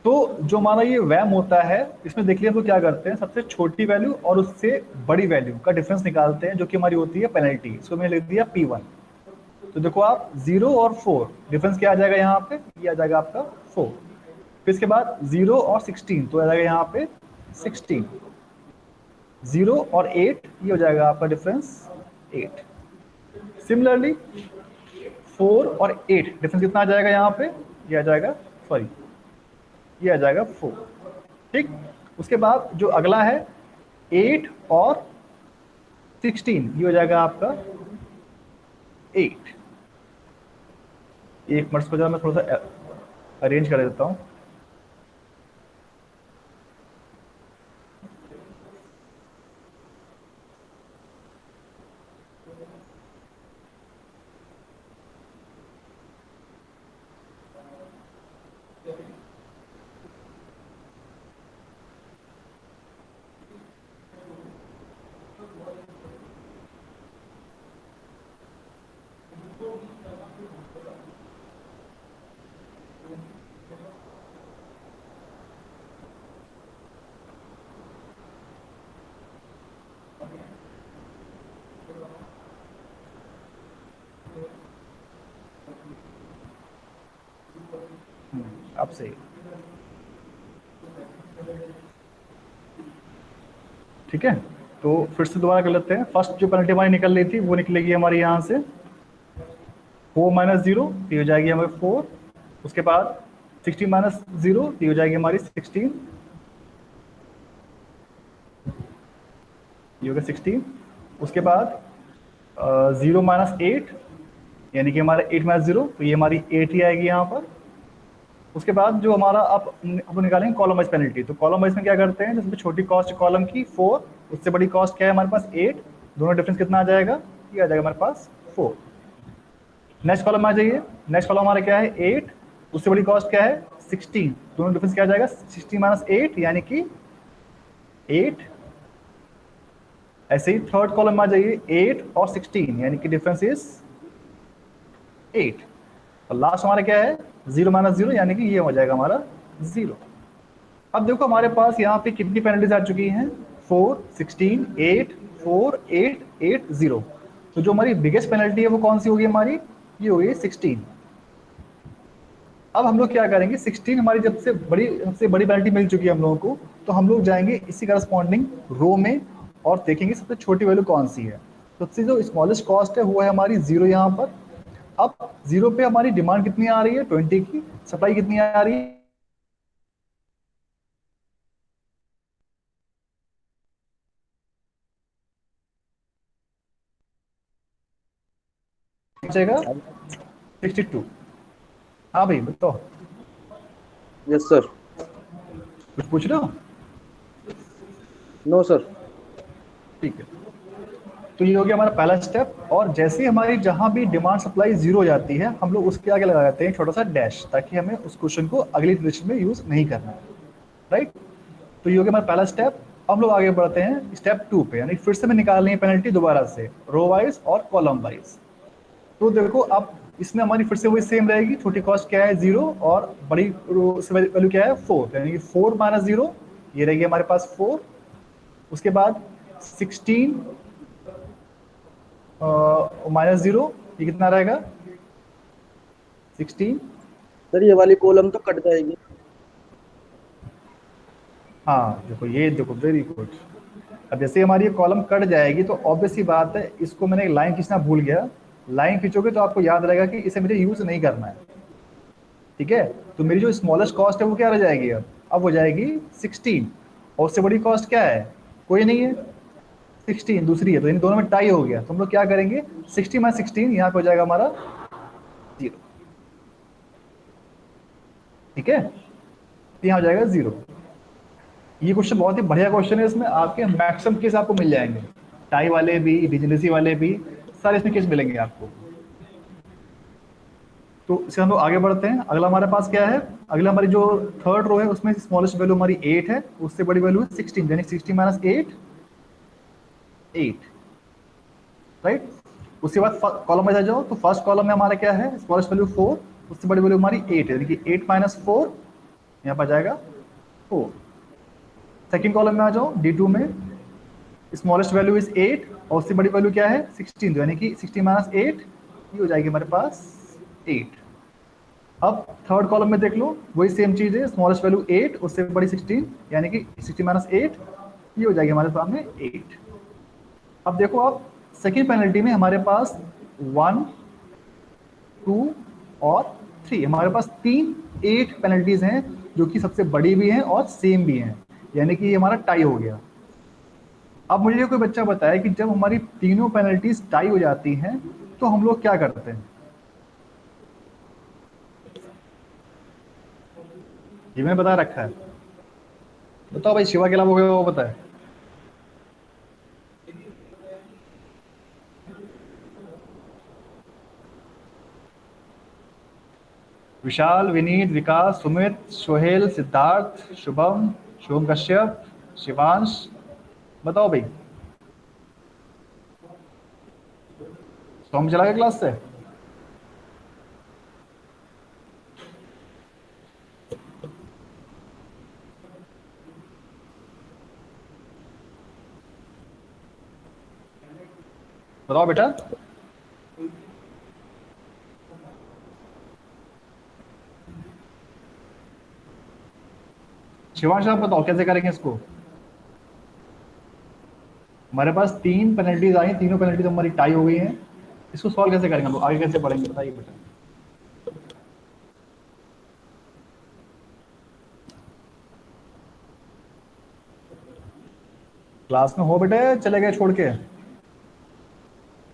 तो जो हमारा ये वैम होता है, इसमें देख लिया तो क्या करते हैं, सबसे छोटी वैल्यू और उससे बड़ी वैल्यू का डिफरेंस निकालते हैं, जो कि हमारी होती है पेनल्टी। इसको मैंने लिख दिया P1। तो देखो आप 0 और 4 डिफरेंस क्या आ जाएगा यहाँ पे, ये आ जाएगा आपका 4। फिर इसके बाद 0 और 16 तो आ जाएगा यहाँ पे 16। 0 और 8 ये हो जाएगा आपका डिफरेंस 8। सिमिलरली 4 और 8 डिफरेंस कितना आ जाएगा यहाँ पे, ये आ जाएगा, सॉरी ये आ जाएगा 4, ठीक। उसके बाद जो अगला है 8 और 16, ये हो जाएगा आपका 8। एक मिनट को मैं थोड़ा सा अरेंज कर देता हूँ। अब सही, ठीक है। तो फिर से दोबारा कर लेते हैं। फर्स्ट जो पेनल्टी हमारी निकल रही थी वो निकलेगी हमारी यहाँ से 4 - 0, ये हो जाएगी हमारी 4। उसके बाद 16 - 0, ये हो जाएगी हमारी 16, ये होगा 16। उसके बाद 0 - 8, यानी कि हमारा 8 - 0, तो ये हमारी 8 ही आएगी यहाँ पर। उसके बाद जो हमारा अब निकालेंगे कॉलम वाइज पेनल्टी। तो कॉलम वाइज में क्या करते हैं, जिसमें छोटी कॉस्ट कॉलम की 4, उससे बड़ी कॉस्ट क्या है हमारे पास 8, दोनों डिफरेंस कितना आ जाएगा, ये आ जाएगा हमारे पास 4। नेक्स्ट कॉलम आ जाइए। नेक्स्ट कॉलम हमारा क्या है 8, उससे बड़ी कॉस्ट क्या है 16, दोनों डिफरेंस क्या आ जाएगा 16 - 8 यानी कि 8। ऐसे ही थर्ड कॉलम आ जाइए 8 और 16 यानी कि डिफरेंस इज 8। और लास्ट हमारा क्या है 0 - 0 यानी कि ये हो जाएगा हमारा 0। अब देखो हमारे पास यहाँ पे कितनी पेनल्टीज आ चुकी हैं, 4, 16, 8, 4, 8, 8, 0। तो जो हमारी बिगेस्ट पेनल्टी है वो कौन सी होगी हमारी, ये होगी 16। अब हम लोग क्या करेंगे, 16 हमारी जब से सबसे बड़ी पेनल्टी मिल चुकी है हम लोगों को, तो हम लोग जाएंगे इसी करस्पॉन्डिंग रो में और देखेंगे सबसे छोटी वैल्यू कौन सी है। सबसे जो स्मॉलेस्ट कॉस्ट है वो है हमारी 0 यहाँ पर। अब 0 पे हमारी डिमांड कितनी आ रही है 20 की, सप्लाई कितनी आ रही है, बचेगा 62। हाँ भाई बताओ, यस सर। कुछ पूछ रहे हो? No sir. ठीक है, तो ये हो गया हमारा पहला स्टेप। और जैसे ही हमारी जहां भी डिमांड सप्लाई 0 हो जाती है, हम लोग उसके आगे लगा देते हैं छोटा सा डैश, ताकि हमें उस क्वेश्चन को अगली कंडीशन में यूज नहीं करना, राइट। तो ये हो गया हमारा पहला स्टेप। हम लोग आगे बढ़ते हैं स्टेप 2 पे, यानी फिर से हमें निकालनी है पेनल्टी दोबारा से रो वाइज और कॉलम वाइज। तो देखो अब इसमें हमारी फिर से वही सेम रहेगी, छोटी कॉस्ट क्या है 0 और बड़ी वैल्यू क्या है 4, यानी कि 4 - 0 ये रहेगी हमारे पास 4। उसके बाद 16 -0 ये कितना रहेगा 16। सर ये वाली कॉलम तो कट जाएगी। हाँ देखो, ये देखो वेरी गुड, अब जैसे हमारी ये कॉलम कट जाएगी तो ऑब्वियस सी बात है, इसको मैंने एक लाइन खींचना भूल गया, लाइन खींचोगे तो आपको याद रहेगा कि इसे मुझे यूज नहीं करना है, ठीक है। तो मेरी जो स्मॉलेस्ट कॉस्ट है वो क्या रह जाएगी, अब हो जाएगी 16, और उससे बड़ी कॉस्ट क्या है, कोई नहीं है, 16 दूसरी है, तो इन दोनों में टाई हो गया। तो हम लोग क्या करेंगे, 60 में 16 यहाँ पे हो जाएगा हमारा 0, ठीक है, यहाँ हो जाएगा 0। ये क्वेश्चन बहुत ही बढ़िया क्वेश्चन है, इसमें आपके मैक्सिमम केस आपको मिल जाएंगे, टाई वाले भी, डिजेनरेसी वाले भी, सारे इसमें केस मिलेंगे आपको। तो इससे हम लोग आगे बढ़ते हैं। अगला हमारे पास क्या है, अगला हमारी जो थर्ड रो है उसमें स्मॉलेस्ट वैल्यू हमारी 8 है, उससे बड़ी वैल्यू है 16, यानी 60 माइनस 8, 8, राइट। उसके बाद कॉलम में आ जाओ, तो फर्स्ट कॉलम में हमारा क्या है, स्मॉलेस्ट वैल्यू 4, उससे बड़ी वैल्यू हमारी 8 है, यानी कि 8 माइनस 4, यहाँ पर आ जाएगा 4। सेकेंड कॉलम में आ जाओ, D2 में स्मॉलेस्ट वैल्यू इज 8 और उससे बड़ी वैल्यू क्या है 16, यानी कि 60 माइनस 8, ये हो जाएगी हमारे पास 8। अब थर्ड कॉलम में देख लो, वही सेम चीज़ है, स्मॉलेस्ट वैल्यू 8 उससे बड़ी 16, यानी कि 60 माइनस 8, ये हो जाएगी हमारे सामने 8। अब देखो आप सेकेंड पेनल्टी में हमारे पास 1, 2 और 3, हमारे पास 8 पेनल्टीज हैं जो कि सबसे बड़ी भी हैं और सेम भी हैं, यानी कि ये हमारा टाई हो गया। अब मुझे कोई बच्चा बताया कि जब हमारी तीनों पेनल्टीज टाई हो जाती हैं तो हम लोग क्या करते हैं, ये मैंने बता रखा है, बताओ भाई, शिवा के अलावा वो बताए। विशाल, विनीत, विकास, सुमित, सोहेल, सिद्धार्थ, शुभम, शुभम कश्यप, शिवांश, बताओ भाई। सोम चला गया क्लास से? बताओ बेटा। शिवांश आप बताओ कैसे करेंगे इसको। हमारे पास 3 पेनल्टीज आई, तीनों पेनल्टीज हमारी टाई हो गई हैं, इसको सॉल्व कैसे करेंगे हम लोग, आगे कैसे बढ़ेंगे बताइए बेटा। क्लास में हो बेटे, चले गए छोड़ के?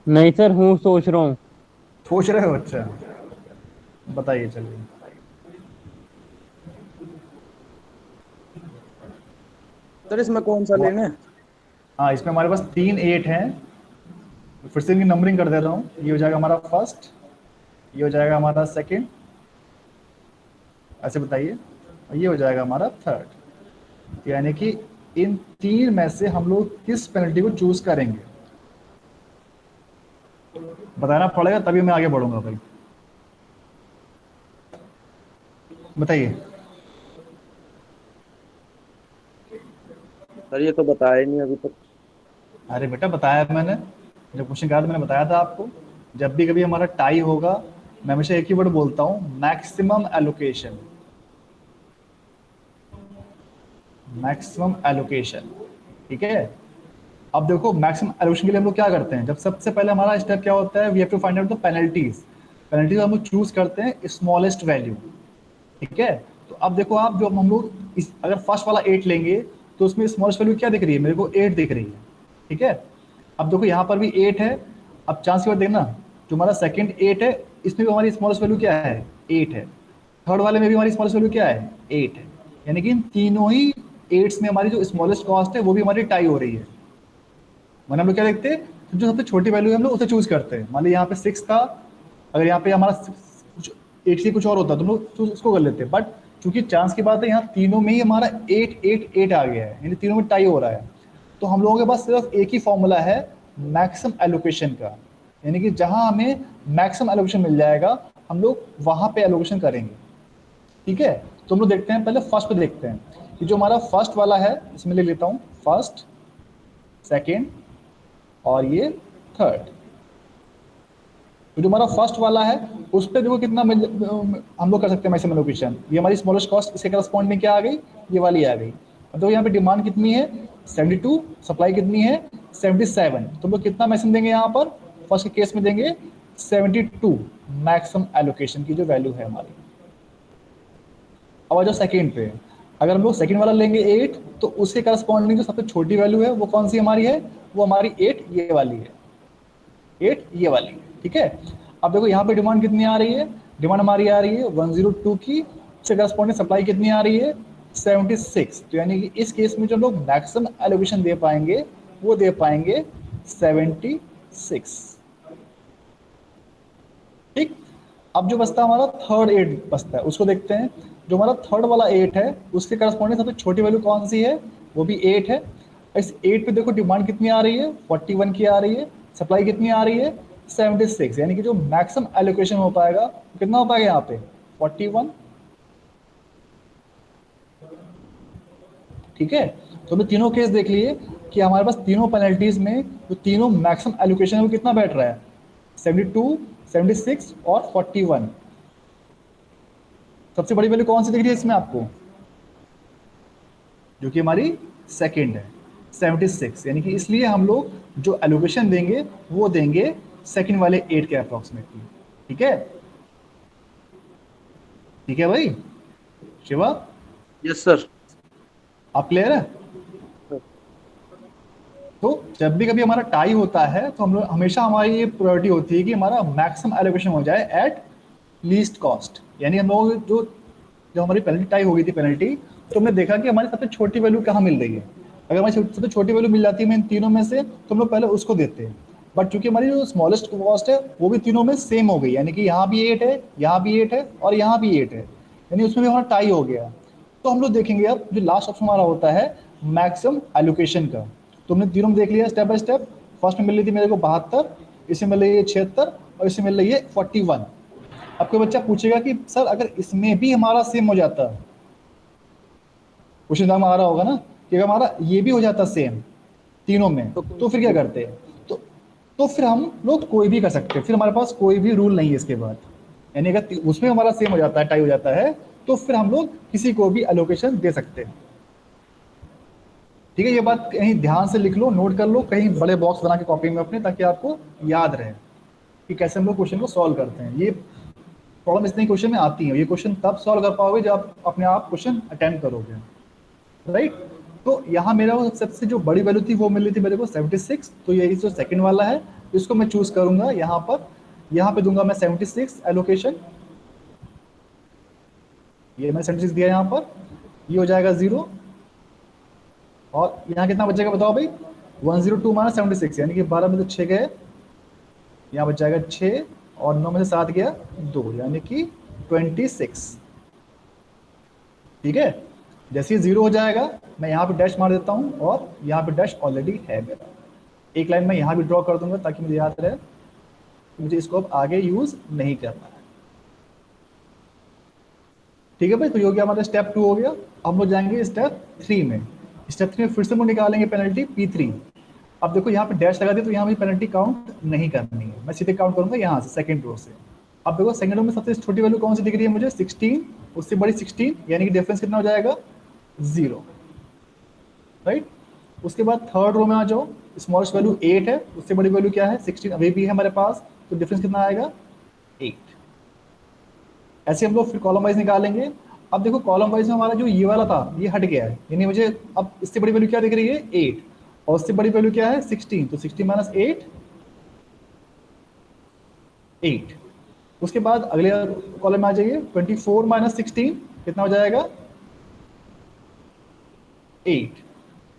नहीं सर, हूँ, सोच रहा हूँ। सोच रहे हो, अच्छा बताइए चलिए। सर इसमें कौन सा लेना है? हाँ, इसमें हमारे पास 3 8 हैं, फिर से इनकी नंबरिंग कर दे रहा हूँ। ये हो जाएगा हमारा फर्स्ट, ये हो जाएगा हमारा सेकंड, ऐसे बताइए, और ये हो जाएगा हमारा थर्ड। यानी कि इन 3 में से हम लोग किस पेनल्टी को चूज करेंगे बताना पड़ेगा, तभी मैं आगे बढ़ूंगा भाई, बताइए। सर ये तो बताया ही नहीं अभी तक। अरे बेटा बताया मैंने, जब क्वेश्चन कहा था मैंने बताया था आपको, जब भी कभी हमारा टाई होगा मैं हमेशा एक ही वर्ड बोलता हूँ, मैक्सिमम एलोकेशन, मैक्सिमम एलोकेशन, ठीक है। अब देखो मैक्सिमम एलोकेशन के लिए हम लोग क्या करते हैं, जब सबसे पहले हमारा स्टेप क्या होता है, we have to find out the penalties. Penalties हम लोग चूज करते हैं स्मॉलेस्ट वैल्यू, ठीक है। तो अब देखो आप, जो हम लोग अगर फर्स्ट वाला 8 लेंगे तो उसमें स्मॉलेस्ट वैल्यू क्या दिख रही है, मेरे को 8 दिख रही है, ठीक है। अब देखो यहाँ पर भी 8 है, अब चांस की बात देखना, जो हमारा सेकंड 8 है, इसमें भी हमारी स्मॉलेस्ट वैल्यू क्या है, 8 है। थर्ड वाले में भी हमारी स्मॉलेस्ट वैल्यू क्या है, 8 है। यानी कि इन तीनों ही 8s में हमारी जो स्मॉलेस्ट कॉस्ट है वो भी हमारी टाई हो रही है। मैंने हम लोग क्या देखते हैं, जो सबसे छोटी वैल्यू है हम लोग उसे चूज करते हैं। मान लीजिए यहाँ पे 6 था, अगर यहाँ पे हमारा कुछ 8 से कुछ और होता तो हम लोग उसको कर लेते, बट चूंकि चांस की बात है, यहाँ तीनों में ही हमारा 8 8 8 आ गया है, यानी तीनों में टाई हो रहा है। तो हम लोगों के पास सिर्फ एक ही फॉर्मूला है मैक्सिमम एलोकेशन का, यानी कि जहां हमें मैक्सिमम एलोकेशन मिल जाएगा हम लोग वहां पे एलोकेशन करेंगे, ठीक है। तो हम लोग देखते हैं, पहले फर्स्ट पे देखते हैं कि जो हमारा फर्स्ट वाला है, इसमें ले लेता हूँ फर्स्ट, सेकेंड और ये थर्ड। तो जो हमारा फर्स्ट वाला है उस पर देखो कितना हम लोग कर सकते हैं मैक्सिमम एलोकेशन। ये हमारी स्मॉलेस्ट कॉस्ट, इसके करस्पॉन्डिंग क्या आ गई, ये वाली आ गई। तो यहाँ पे डिमांड कितनी है 72, सप्लाई कितनी है 77, तो हम लोग कितना मैक्सिमम देंगे यहाँ पर, फर्स्ट के केस में देंगे 72 मैक्सिमम एलोकेशन की जो वैल्यू है हमारी। अब आ जाओ सेकेंड पे, अगर हम लोग सेकेंड वाला लेंगे 8, तो उसके करस्पॉन्डिंग जो सबसे छोटी वैल्यू है वो कौन सी हमारी है, वो हमारी 8 ये वाली है, 8 ये वाली, ठीक है। अब देखो यहाँ पे डिमांड कितनी आ रही है, डिमांड हमारी आ रही है 102 की, उससे करस्पॉन्डिंग सप्लाई कितनी आ रही है 76, तो यानी कि इस केस में जो लोग मैक्सिमम एलोकेशन दे पाएंगे वो दे पाएंगे 76, ठीक। अब जो बचता है हमारा थर्ड 8 बचता है, उसको देखते हैं। जो हमारा थर्ड वाला 8 है उसके करस्पॉन्डिंग सबसे छोटी वैल्यू कौन सी है, वो भी 8 है। इस 8 पे देखो डिमांड कितनी आ रही है 41 की आ रही है, सप्लाई कितनी आ रही है 76, यानी कि जो मैक्सिमम एलोकेशन हो पाएगा कितना हो पाएगा यहाँ पे 41, ठीक है। तो हमने तीनों केस देख लिए कि हमारे पास तीनों पेनल्टीज में जो तीनों मैक्सिमम एलोकेशन है वो कितना बैठ रहा है 72, 76 और 41। सबसे बड़ी वैल्यू कौन सी दिख रही है इसमें आपको, जो कि हमारी सेकेंड है 76, यानी कि इसलिए हम लोग जो एलोकेशन देंगे वो देंगे सेकेंड वाले 8 के अप्रोक्सीमेटली, ठीक है। ठीक है भाई शिवा, यस सर। आप क्लियर है। तो जब भी कभी हमारा टाई होता है तो हम लोग हमेशा हमारी ये प्रायोरिटी होती है कि हमारा मैक्सिमम एलोकेशन हो जाए एट लीस्ट कॉस्ट, यानी हम लोग जो हमारी पेनल्टी टाई हो गई थी पेनल्टी, तो हमने देखा कि हमारी सबसे छोटी वैल्यू कहाँ मिल रही है। अगर हमारी सबसे छोटी वैल्यू मिल जाती है इन तीनों में से तो हम लोग पहले उसको देते हैं, बट चूंकि हमारी जो स्मॉलेस्ट कॉस्ट है वो भी तीनों में सेम हो गई, यानी कि यहाँ भी 8 है, यहाँ भी 8 है और यहाँ भी 8 है, यानी उसमें भी हमारा टाई हो गया। तो हम लोग देखेंगे अब जो लास्ट ऑप्शन हमारा होता है मैक्सिमम एलोकेशन का। तो हमने तीनों में देख लिया स्टेप बाय स्टेप। फर्स्ट में मिल रही थी मेरे को 72, इसमें मिल रही है 76 और इसमें मिल रही है 41। अब कोई बच्चा पूछेगा कि सर अगर इसमें भी हमारा सेम हो जाता, क्वेश्चन नाम आ रहा होगा ना कि अगर हमारा ये भी हो जाता सेम तीनों में तो फिर क्या करते हैं, तो फिर हम लोग कोई भी कर सकते हैं, फिर हमारे पास कोई भी रूल नहीं है इसके बाद। यानी अगर उसमें हमारा सेम हो जाता है, टाई हो जाता है, तो फिर हम लोग किसी को भी एलोकेशन दे सकते हैं, ठीक है। ये बात कहीं ध्यान से लिख लो, नोट कर लो कहीं बड़े बॉक्स बना के कॉपी में अपने, ताकि आपको याद रहे कि कैसे हम लोग क्वेश्चन को सॉल्व करते हैं। ये प्रॉब्लम इसलिए क्वेश्चन में आती है, ये क्वेश्चन तब सॉल्व कर पाओगे जब आप अपने आप क्वेश्चन अटेम्प्ट करोगे, राइट। तो यहाँ मेरा सबसे जो बड़ी वैल्यू थी वो मिल रही थी मेरे को 76, तो यही जो सेकंड वाला है इसको मैं चूज करूंगा यहाँ पर, यहाँ पे दूंगा मैं 76 एलोकेशन, ये मैं 76 दिया यहाँ पर, ये हो जाएगा 0 और यहाँ कितना बचेगा बताओ भाई 102 माइनस 76, यानी कि 12 में से 6 गए, यहाँ बच जाएगा 6 और 9 में से 7 गया 2, यानी कि 26, ठीक है। जैसे ही 0 हो जाएगा मैं यहाँ पे डैश मार देता हूँ और यहाँ पे डैश ऑलरेडी है मेरा, एक लाइन मैं यहाँ भी ड्रॉ कर दूंगा ताकि मुझे याद रहे मुझे इसको अब आगे यूज नहीं करना है, ठीक है भाई। तो ये हो गया हमारा स्टेप 2 हो गया। अब लोग जाएंगे स्टेप 3 में। स्टेप 3 में फिर से हम लोग निकालेंगे पेनल्टी P3। अब देखो यहाँ पे डैश लगा दिया तो यहाँ भी पेनल्टी काउंट नहीं करनी है, मैं सीधे काउंट करूंगा यहाँ से सेकंड रो से। अब देखो सेकंड रो में सबसे छोटी वैल्यू कौन सी दिख रही है मुझे 16, उससे बड़ी 16, यानी कि डिफरेंस कितना हो जाएगा 0, राइट। उसके बाद थर्ड रो में आ जाओ, स्मॉलेस्ट वैल्यू 8 है, उससे बड़ी वैल्यू क्या है 16 अभी भी है हमारे पास, तो डिफरेंस कितना आएगा 8। ऐसे हम लोग फिर कॉलम वाइज निकालेंगे। अब देखो कॉलम वाइज में हमारा जो ये वाला था ये हट गया है, यानी मुझे अब इससे बड़ी वैल्यू क्या दिख रही है 8 और उससे बड़ी वैल्यू क्या है 16, तो 16 माइनस 8। उसके बाद अगले कॉलम में आ जाइए 24 माइनस 16 कितना हो जाएगा 8।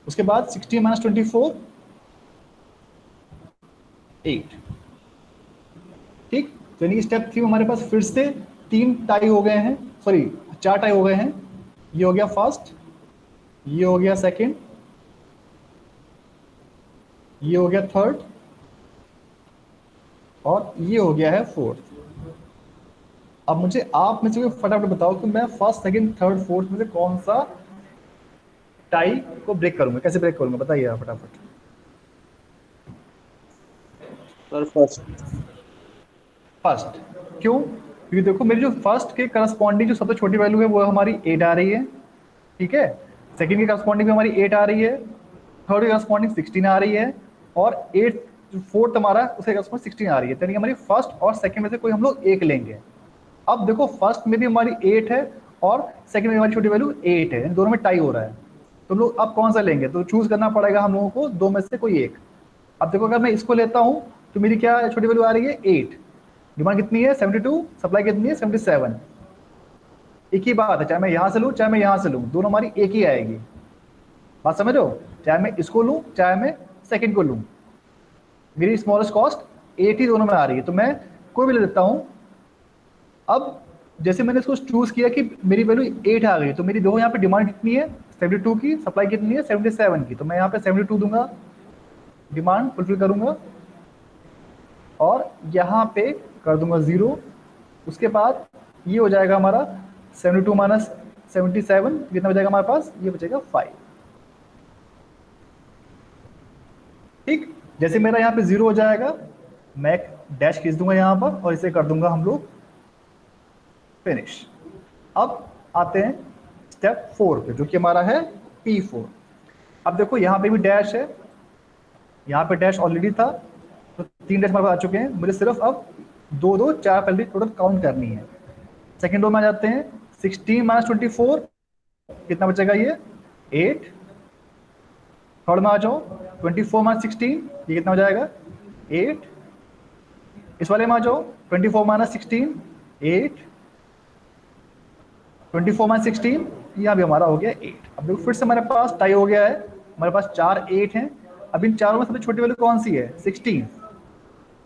उसके बाद 16 माइनस 24 8, ठीक। तो यानी स्टेप 3 में हमारे पास फिर से 3 टाई हो गए हैं, सॉरी 4 टाई हो गए हैं। ये हो गया फर्स्ट, ये हो गया सेकंड, ये हो गया थर्ड और ये हो गया है फोर्थ। अब मुझे आप में से फटाफट बताओ कि मैं फर्स्ट सेकंड थर्ड फोर्थ में से कौन सा टाई को ब्रेक करूंगा, कैसे ब्रेक करूंगा बताइए आप फटाफट। Sir first. फर्स्ट क्यों, क्योंकि देखो मेरी जो फर्स्ट के करस्पॉन्डिंग जो सबसे छोटी वैल्यू है वो हमारी 8 आ रही है, ठीक है। सेकंड की करस्पॉन्डिंग में हमारी 8 आ रही है, थर्ड की करस्पॉन्डिंग 16 आ रही है, और 8 फोर्थ हमारा उसके करस्पॉन्डिंग 16 आ रही है। यानी हमारी फर्स्ट और सेकंड में से कोई हम लोग एक लेंगे। अब देखो फर्स्ट में भी हमारी 8 है और सेकंड में हमारी छोटी वैल्यू 8 है, दोनों में टाई हो रहा है। तो हम लोग अब कौन सा लेंगे, तो चूज करना पड़ेगा हम लोगों को दो में से कोई एक। अब देखो अगर मैं इसको लेता हूँ तो मेरी क्या छोटी वैल्यू आ रही है 8, डिमांड कितनी है 72, सप्लाई कितनी है 77। एक ही बात है, चाहे मैं यहाँ से लूँ चाहे मैं यहाँ से लूँ, दोनों हमारी एक ही आएगी। बात समझ रहे हो, चाहे मैं इसको लूँ चाहे मैं सेकंड को लूँ, मेरी स्मॉलेस्ट कॉस्ट 8 ही दोनों में आ रही है, तो मैं कोई भी ले लेता हूँ। अब जैसे मैंने इसको चूज किया कि मेरी वैल्यू 8 आ गई, तो मेरी दो यहाँ पे डिमांड कितनी है 72 की, सप्लाई कितनी है 77 की, तो मैं यहाँ पे 72 दूंगा, डिमांड फुलफिल करूंगा और यहाँ पे कर दूंगा 0। उसके बाद ये हो जाएगा हमारा 72 माइनस 77, कितना बचेगा हमारे पास, ये बचेगा 5। ठीक, जैसे मेरा यहाँ पे 0 हो जाएगा, मैं एक डैश खींच दूंगा यहाँ पर और इसे कर दूंगा हम लोग फिनिश। अब आते हैं स्टेप 4 पे, जो कि हमारा है P4। अब देखो यहाँ पे भी डैश है, यहाँ पे डैश ऑलरेडी था, तो 3 डैश हमारे पास आ चुके हैं। मुझे सिर्फ अब 2 2 4 पहले टोटल काउंट करनी है। सेकेंड रो में आ जाते हैं, 16 माइनस 24 कितना बचेगा, ये 8। थर्ड में आ जाओ, 24 माइनस 16 ये कितना हो जाएगा 8। इस वाले में आ जाओ, 24 माइनस 16 8, 24 माइनस 16 यहाँ भी हमारा हो गया 8। अब देखो फिर से हमारे पास टाई हो गया है, हमारे पास 4 8 हैं। अब इन चारों में सबसे छोटी वैल्यू कौन सी है 16,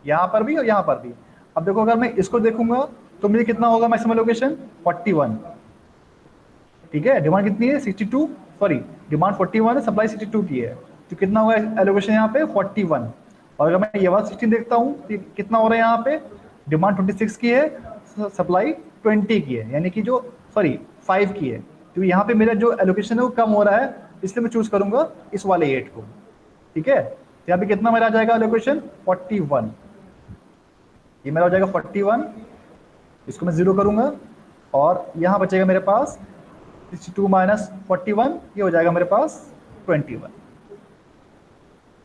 यहाँ पर भी और यहाँ पर भी। अब देखो अगर मैं इसको देखूंगा तो मुझे कितना होगा मैक्सिमम लोकेशन 41। ठीक है, डिमांड कितनी है 62, सॉरी डिमांड 41 है, सप्लाई 62 की है, तो कितना होगा एलोकेशन यहाँ पे 41। और अगर मैं ये वाला 16 देखता हूँ तो कितना हो रहा है यहाँ पे, डिमांड 26 की है, सप्लाई 20 की है, यानी कि जो सॉरी 5 की है। तो यहाँ पे मेरा जो एलोकेशन है वो कम हो रहा है, इसलिए मैं चूज करूंगा इस वाले 8 को। ठीक है, तो यहाँ पे कितना मेरा आ जाएगा एलोकेशन 41, ये मेरा हो जाएगा 41। इसको मैं 0 करूंगा और यहाँ बचेगा मेरे पास 62 माइनस 41, ये हो जाएगा मेरे पास 21।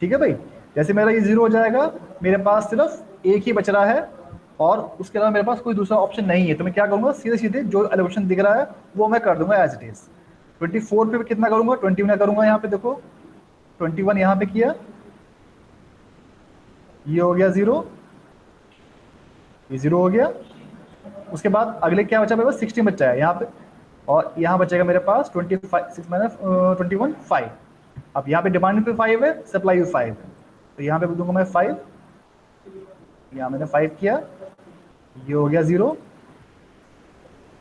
ठीक है भाई, जैसे मेरा ये 0 हो जाएगा, मेरे पास सिर्फ एक ही बच रहा है और उसके अलावा मेरे पास कोई दूसरा ऑप्शन नहीं है। तो मैं क्या करूंगा, सीधे सीधे जो एलोकेशन दिख रहा है वो मैं कर दूंगा एज इट इज। 24 पे कितना करूंगा 21 करूंगा, यहाँ पे देखो 21 यहाँ पे किया, ये हो गया 0, ये 0 हो गया। उसके बाद अगले क्या बचा मेरे पास 16 बचा है यहाँ पे, और यहाँ बचेगा मेरे पास 25 6 माइनस 21 5। अब यहाँ पे डिमांड पे 5 है, सप्लाई भी 5 है, तो यहाँ पे दूंगा मैं 5, यहाँ मैंने 5 किया, ये हो गया 0,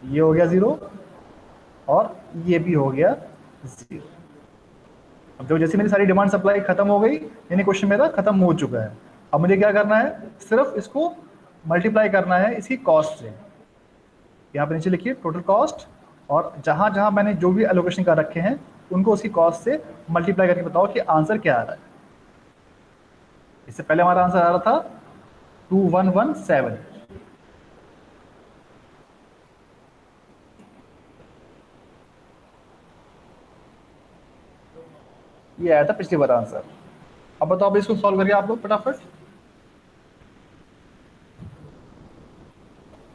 ये हो गया 0 और ये भी हो गया 0। अब जो जैसे मेरी सारी डिमांड सप्लाई खत्म हो गई, यानी क्वेश्चन मेरा खत्म हो चुका है। अब मुझे क्या करना है, सिर्फ इसको मल्टीप्लाई करना है इसकी कॉस्ट से। यहाँ पे नीचे लिखिए टोटल कॉस्ट, और जहाँ जहाँ मैंने जो भी एलोकेशन कर रखे हैं उनको उसकी कॉस्ट से मल्टीप्लाई करके बताओ कि आंसर क्या आ रहा है। इससे पहले हमारा आंसर आ रहा था 2117। ये आया था पिछली बार आंसर। अब बताओ अब इसको सॉल्व करिए आप लोग फटाफट।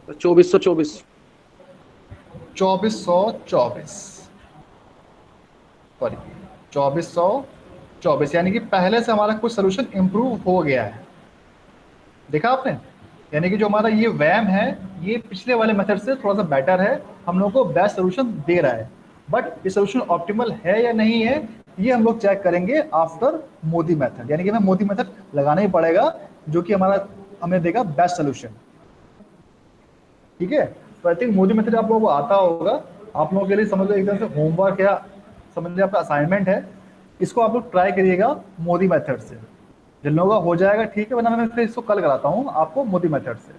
2424 2424 सॉरी 2424, यानी कि पहले से हमारा कुछ सोल्यूशन इम्प्रूव हो गया है। देखा आपने, यानी कि जो हमारा ये वैम है ये पिछले वाले मेथड से थोड़ा सा बेटर है, हम लोग को बेस्ट सोल्यूशन दे रहा है। बट ये सोल्यूशन ऑप्टिमल है या नहीं है ये हम लोग चेक करेंगे आफ्टर मोदी मेथड, यानी कि हमें मोदी मेथड लगाना ही पड़ेगा जो कि हमें देगा बेस्ट सोल्यूशन। ठीक है, तो आई थिंक मोदी मेथड आप लोगों को आता होगा, आप लोगों के लिए समझ लो एकदम से होमवर्क या समझ लो आपका असाइनमेंट है। इसको आप लोग ट्राई करिएगा मोदी मेथड से, जिन लोगों का हो जाएगा ठीक है, वरना मैं फिर इसको कल कराता हूँ आपको मोदी मेथड से।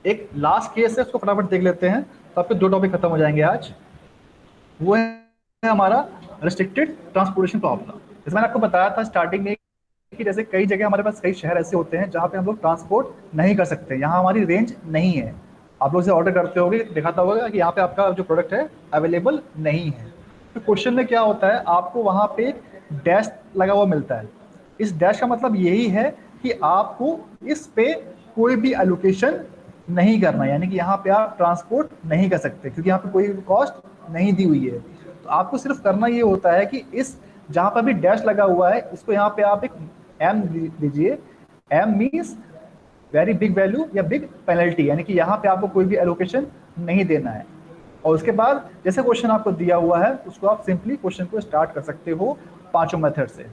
एक लास्ट केस है, उसको फटाफट देख लेते हैं, तो आपके 2 टॉपिक खत्म हो जाएंगे आज। वो है हमारा रिस्ट्रिक्टेड ट्रांसपोर्टेशन प्रॉब्लम। जैसे मैंने आपको बताया था स्टार्टिंग में कि जैसे कई जगह हमारे पास कई शहर ऐसे होते हैं जहाँ पे हम लोग ट्रांसपोर्ट नहीं कर सकते, यहाँ हमारी रेंज नहीं है। आप लोग से ऑर्डर करते होगे, दिखाता होगा कि यहाँ पे आपका जो प्रोडक्ट है अवेलेबल नहीं है। तो क्वेश्चन में क्या होता है, आपको वहां पे डैश लगा हुआ मिलता है। इस डैश का मतलब यही है कि आपको इस पे कोई भी एलोकेशन नहीं करना, यानी कि यहाँ पे आप ट्रांसपोर्ट नहीं कर सकते क्योंकि यहाँ पे कोई कॉस्ट नहीं दी हुई है। तो आपको सिर्फ करना ये होता है कि इस जहाँ पर भी डैश लगा हुआ है इसको यहाँ पे आप एक एम दीजिए। M means very big value या बिग पेनल्टी, यानी कि यहाँ पे आपको कोई भी एलोकेशन नहीं देना है। और उसके बाद जैसे क्वेश्चन आपको दिया हुआ है उसको आप सिंपली क्वेश्चन को स्टार्ट कर सकते हो पांचों मेथड से,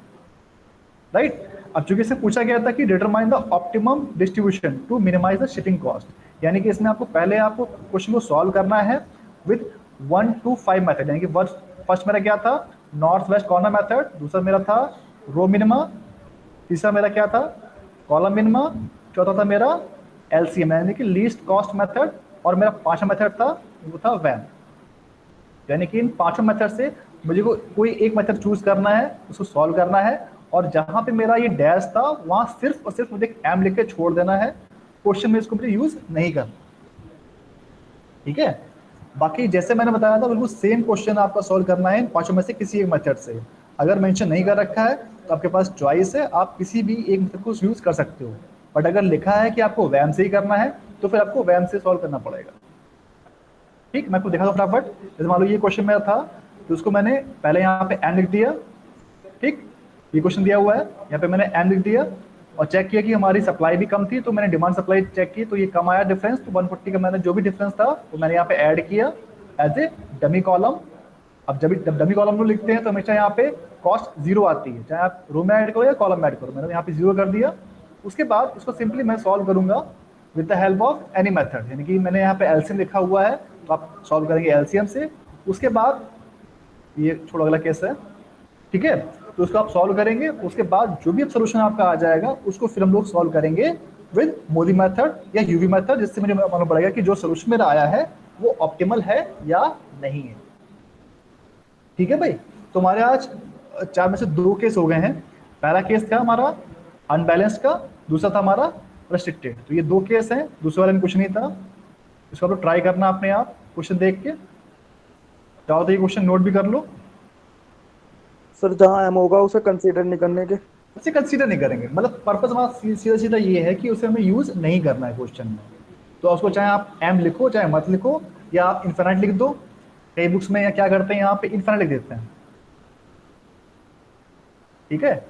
राइट। अब चूंकि इससे पूछा गया था कि determine the optimum distribution to minimize the shipping cost, यानी कि इसमें आपको पहले आपको क्वेश्चन को सॉल्व करना है विद 1 to 5 मेथड, यानी कि फर्स्ट मेरा क्या था, नॉर्थ वेस्ट कॉर्नर मेथड, दूसरा मेरा था रो मिनिमा, तीसरा मेरा क्या था, कॉलम मिनिमा, चौथा था मेरा एलसीएम यानी कि लीस्ट कॉस्ट मेथड, और मेरा पांचवा मेथड था वो था वैन। यानी कि इन पांचों मेथड से मुझे कोई एक मेथड चूज करना है, उसको सॉल्व करना है, और जहां पे मेरा ये डैश था वहां सिर्फ और सिर्फ मुझे एक एम लिख के छोड़ देना है, क्वेश्चन में इसको मुझे यूज नहीं करना, ठीक है। बाकी जैसे मैंने बताया था बिल्कुल सेम क्वेश्चन आपका सॉल्व करना है इन पांचों में से किसी एक मेथड से। अगर मेंशन नहीं कर रखा है तो आपके पास चॉइस है, आप किसी भी एक मेथड को यूज कर सकते हो, बट अगर लिखा है कि आपको वैम से ही करना है तो फिर आपको वैम से सॉल्व करना पड़ेगा, ठीक। मैं आपको दिखा दूं फटाफट। जैसे मान लो ये क्वेश्चन मेरा था तो उसको मैंने पहले यहाँ पे एन लिख दिया, ठीक। ये क्वेश्चन दिया हुआ है, यहाँ पे मैंने एन लिख दिया और चेक किया कि हमारी सप्लाई भी कम थी तो मैंने डिमांड सप्लाई चेक की तो ये कम आया डिफरेंस, तो 140 का मैंने जो भी डिफरेंस था वो मैंने यहाँ पे ऐड किया एज ए डमी कॉलम। अब जब डमी कॉलम को लिखते हैं तो हमेशा यहाँ पे कॉस्ट जीरो आती है, चाहे आप रो में ऐड करो या कॉलम में ऐड करो, मैंने यहाँ पे जीरो कर दिया। उसके बाद इसको सिंपली मैं सॉल्व करूंगा with the help of any method, यानी कि मैंने यहाँ पे एलसीएम लिखा हुआ है तो आप सॉल्व करेंगे एलसीएम से। उसके बाद ये छोड़ो अगला केस है, ठीक है, तो उसको आप सॉल्व करेंगे। उसके बाद जो भी अब सोल्यूशन आपका आ जाएगा उसको फिर हम लोग सॉल्व करेंगे विद मोदी मेथड या यूवी मेथड, जिससे मुझे मालूम पड़ेगा कि जो सोल्यूशन मेरा आया है वो ऑप्टिमल है या नहीं है, ठीक है भाई। तो हमारे आज 4 में से 2 केस हो गए हैं। पहला केस था हमारा अनबैलेंस्ड का, दूसरा था हमारा रेस्ट्रिक्टेड। तो ये 2 केस हैं, दूसरे वाले में कुछ नहीं था। इसको आप ट्राई करना अपने आप क्वेश्चन देख के, चाहो तो ये क्वेश्चन नोट भी कर लो। सर जहाँ एम होगा उसे कंसीडर नहीं करने के, उसे कंसीडर नहीं करेंगे, मतलब पर्पस हमारा सीधा सीधा ये है कि उसे हमें यूज नहीं करना है क्वेश्चन में। तो उसको चाहे आप एम लिखो चाहे मत लिखो, या आप इन्फिनाइट लिख दो। कई बुक्स में या क्या करते हैं यहाँ पे इन्फिनाइट लिख देते हैं, ठीक है।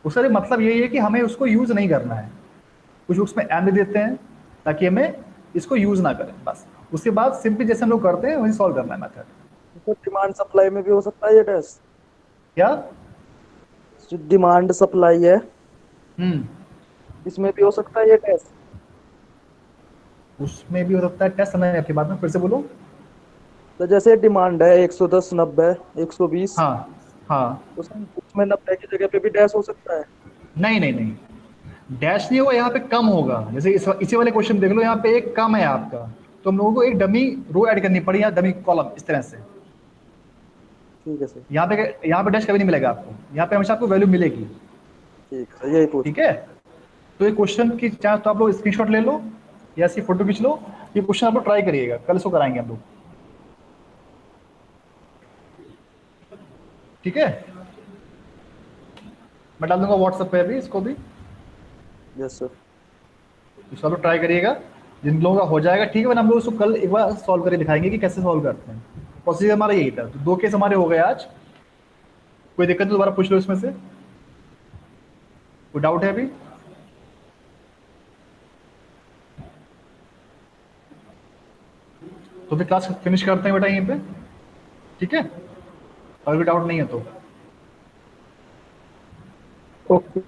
उसका मतलब यही है कि हमें उसको यूज नहीं करना है। कुछ बुक्स में एम लिख देते हैं ताकि हमें इसको यूज ना करें, बस। उसके बाद सिंपली जैसे हम लोग करते हैं वही सॉल्व करना है मेथड। तो डिमांड सप्लाई में भी हो सकता है ये टेस्ट, क्या जो डिमांड सप्लाई है इसमें भी हो सकता है ये टेस्ट? उसमें भी हो सकता है टेस्ट, समझ आपकी बात में, फिर से बोलो। तो जैसे डिमांड है 110, 90, 120, हाँ हाँ, उसमें 90 की जगह पे भी डैश हो सकता है? नहीं नहीं नहीं, डैश नहीं होगा, यहाँ पे कम होगा। जैसे इसी वाले क्वेश्चन देख लो, यहाँ पे एक कम है आपका, तो हम लोगों को एक डमी रो ऐड करनी पड़ी, या डमी कॉलम, इस तरह से। ठीक है सर, यहाँ पे डैश कभी नहीं मिलेगा आपको, यहाँ पे हमेशा आपको वैल्यू मिलेगी, ठीक है, यही पूछ। ठीक है। तो ये क्वेश्चन की चाहे तो आप लोग स्क्रीनशॉट ले लो या इसकी फोटो खींच लो। ये क्वेश्चन आप लोग ट्राई करिएगा, कल इसको कराएंगे हम लोग, ठीक है। मैं डाल दूंगा व्हाट्सएप पे भी इसको भी, यस सर। इसको आप लोग ट्राई करिएगा। जिन लोगों का हो जाएगा ठीक है, वरना हम लोग इसको कल एक बार सॉल्व करके दिखाएंगे कि कैसे सॉल्व करते हैं। प्रोसीजर हमारा यही था। तो 2 केस हमारे हो गए आज। कोई दिक्कत तो दोबारा पूछ लो इसमें से, कोई डाउट है अभी? तो फिर क्लास फिनिश करते हैं बेटा यहीं पे, ठीक है। और भी डाउट नहीं है तो ओके।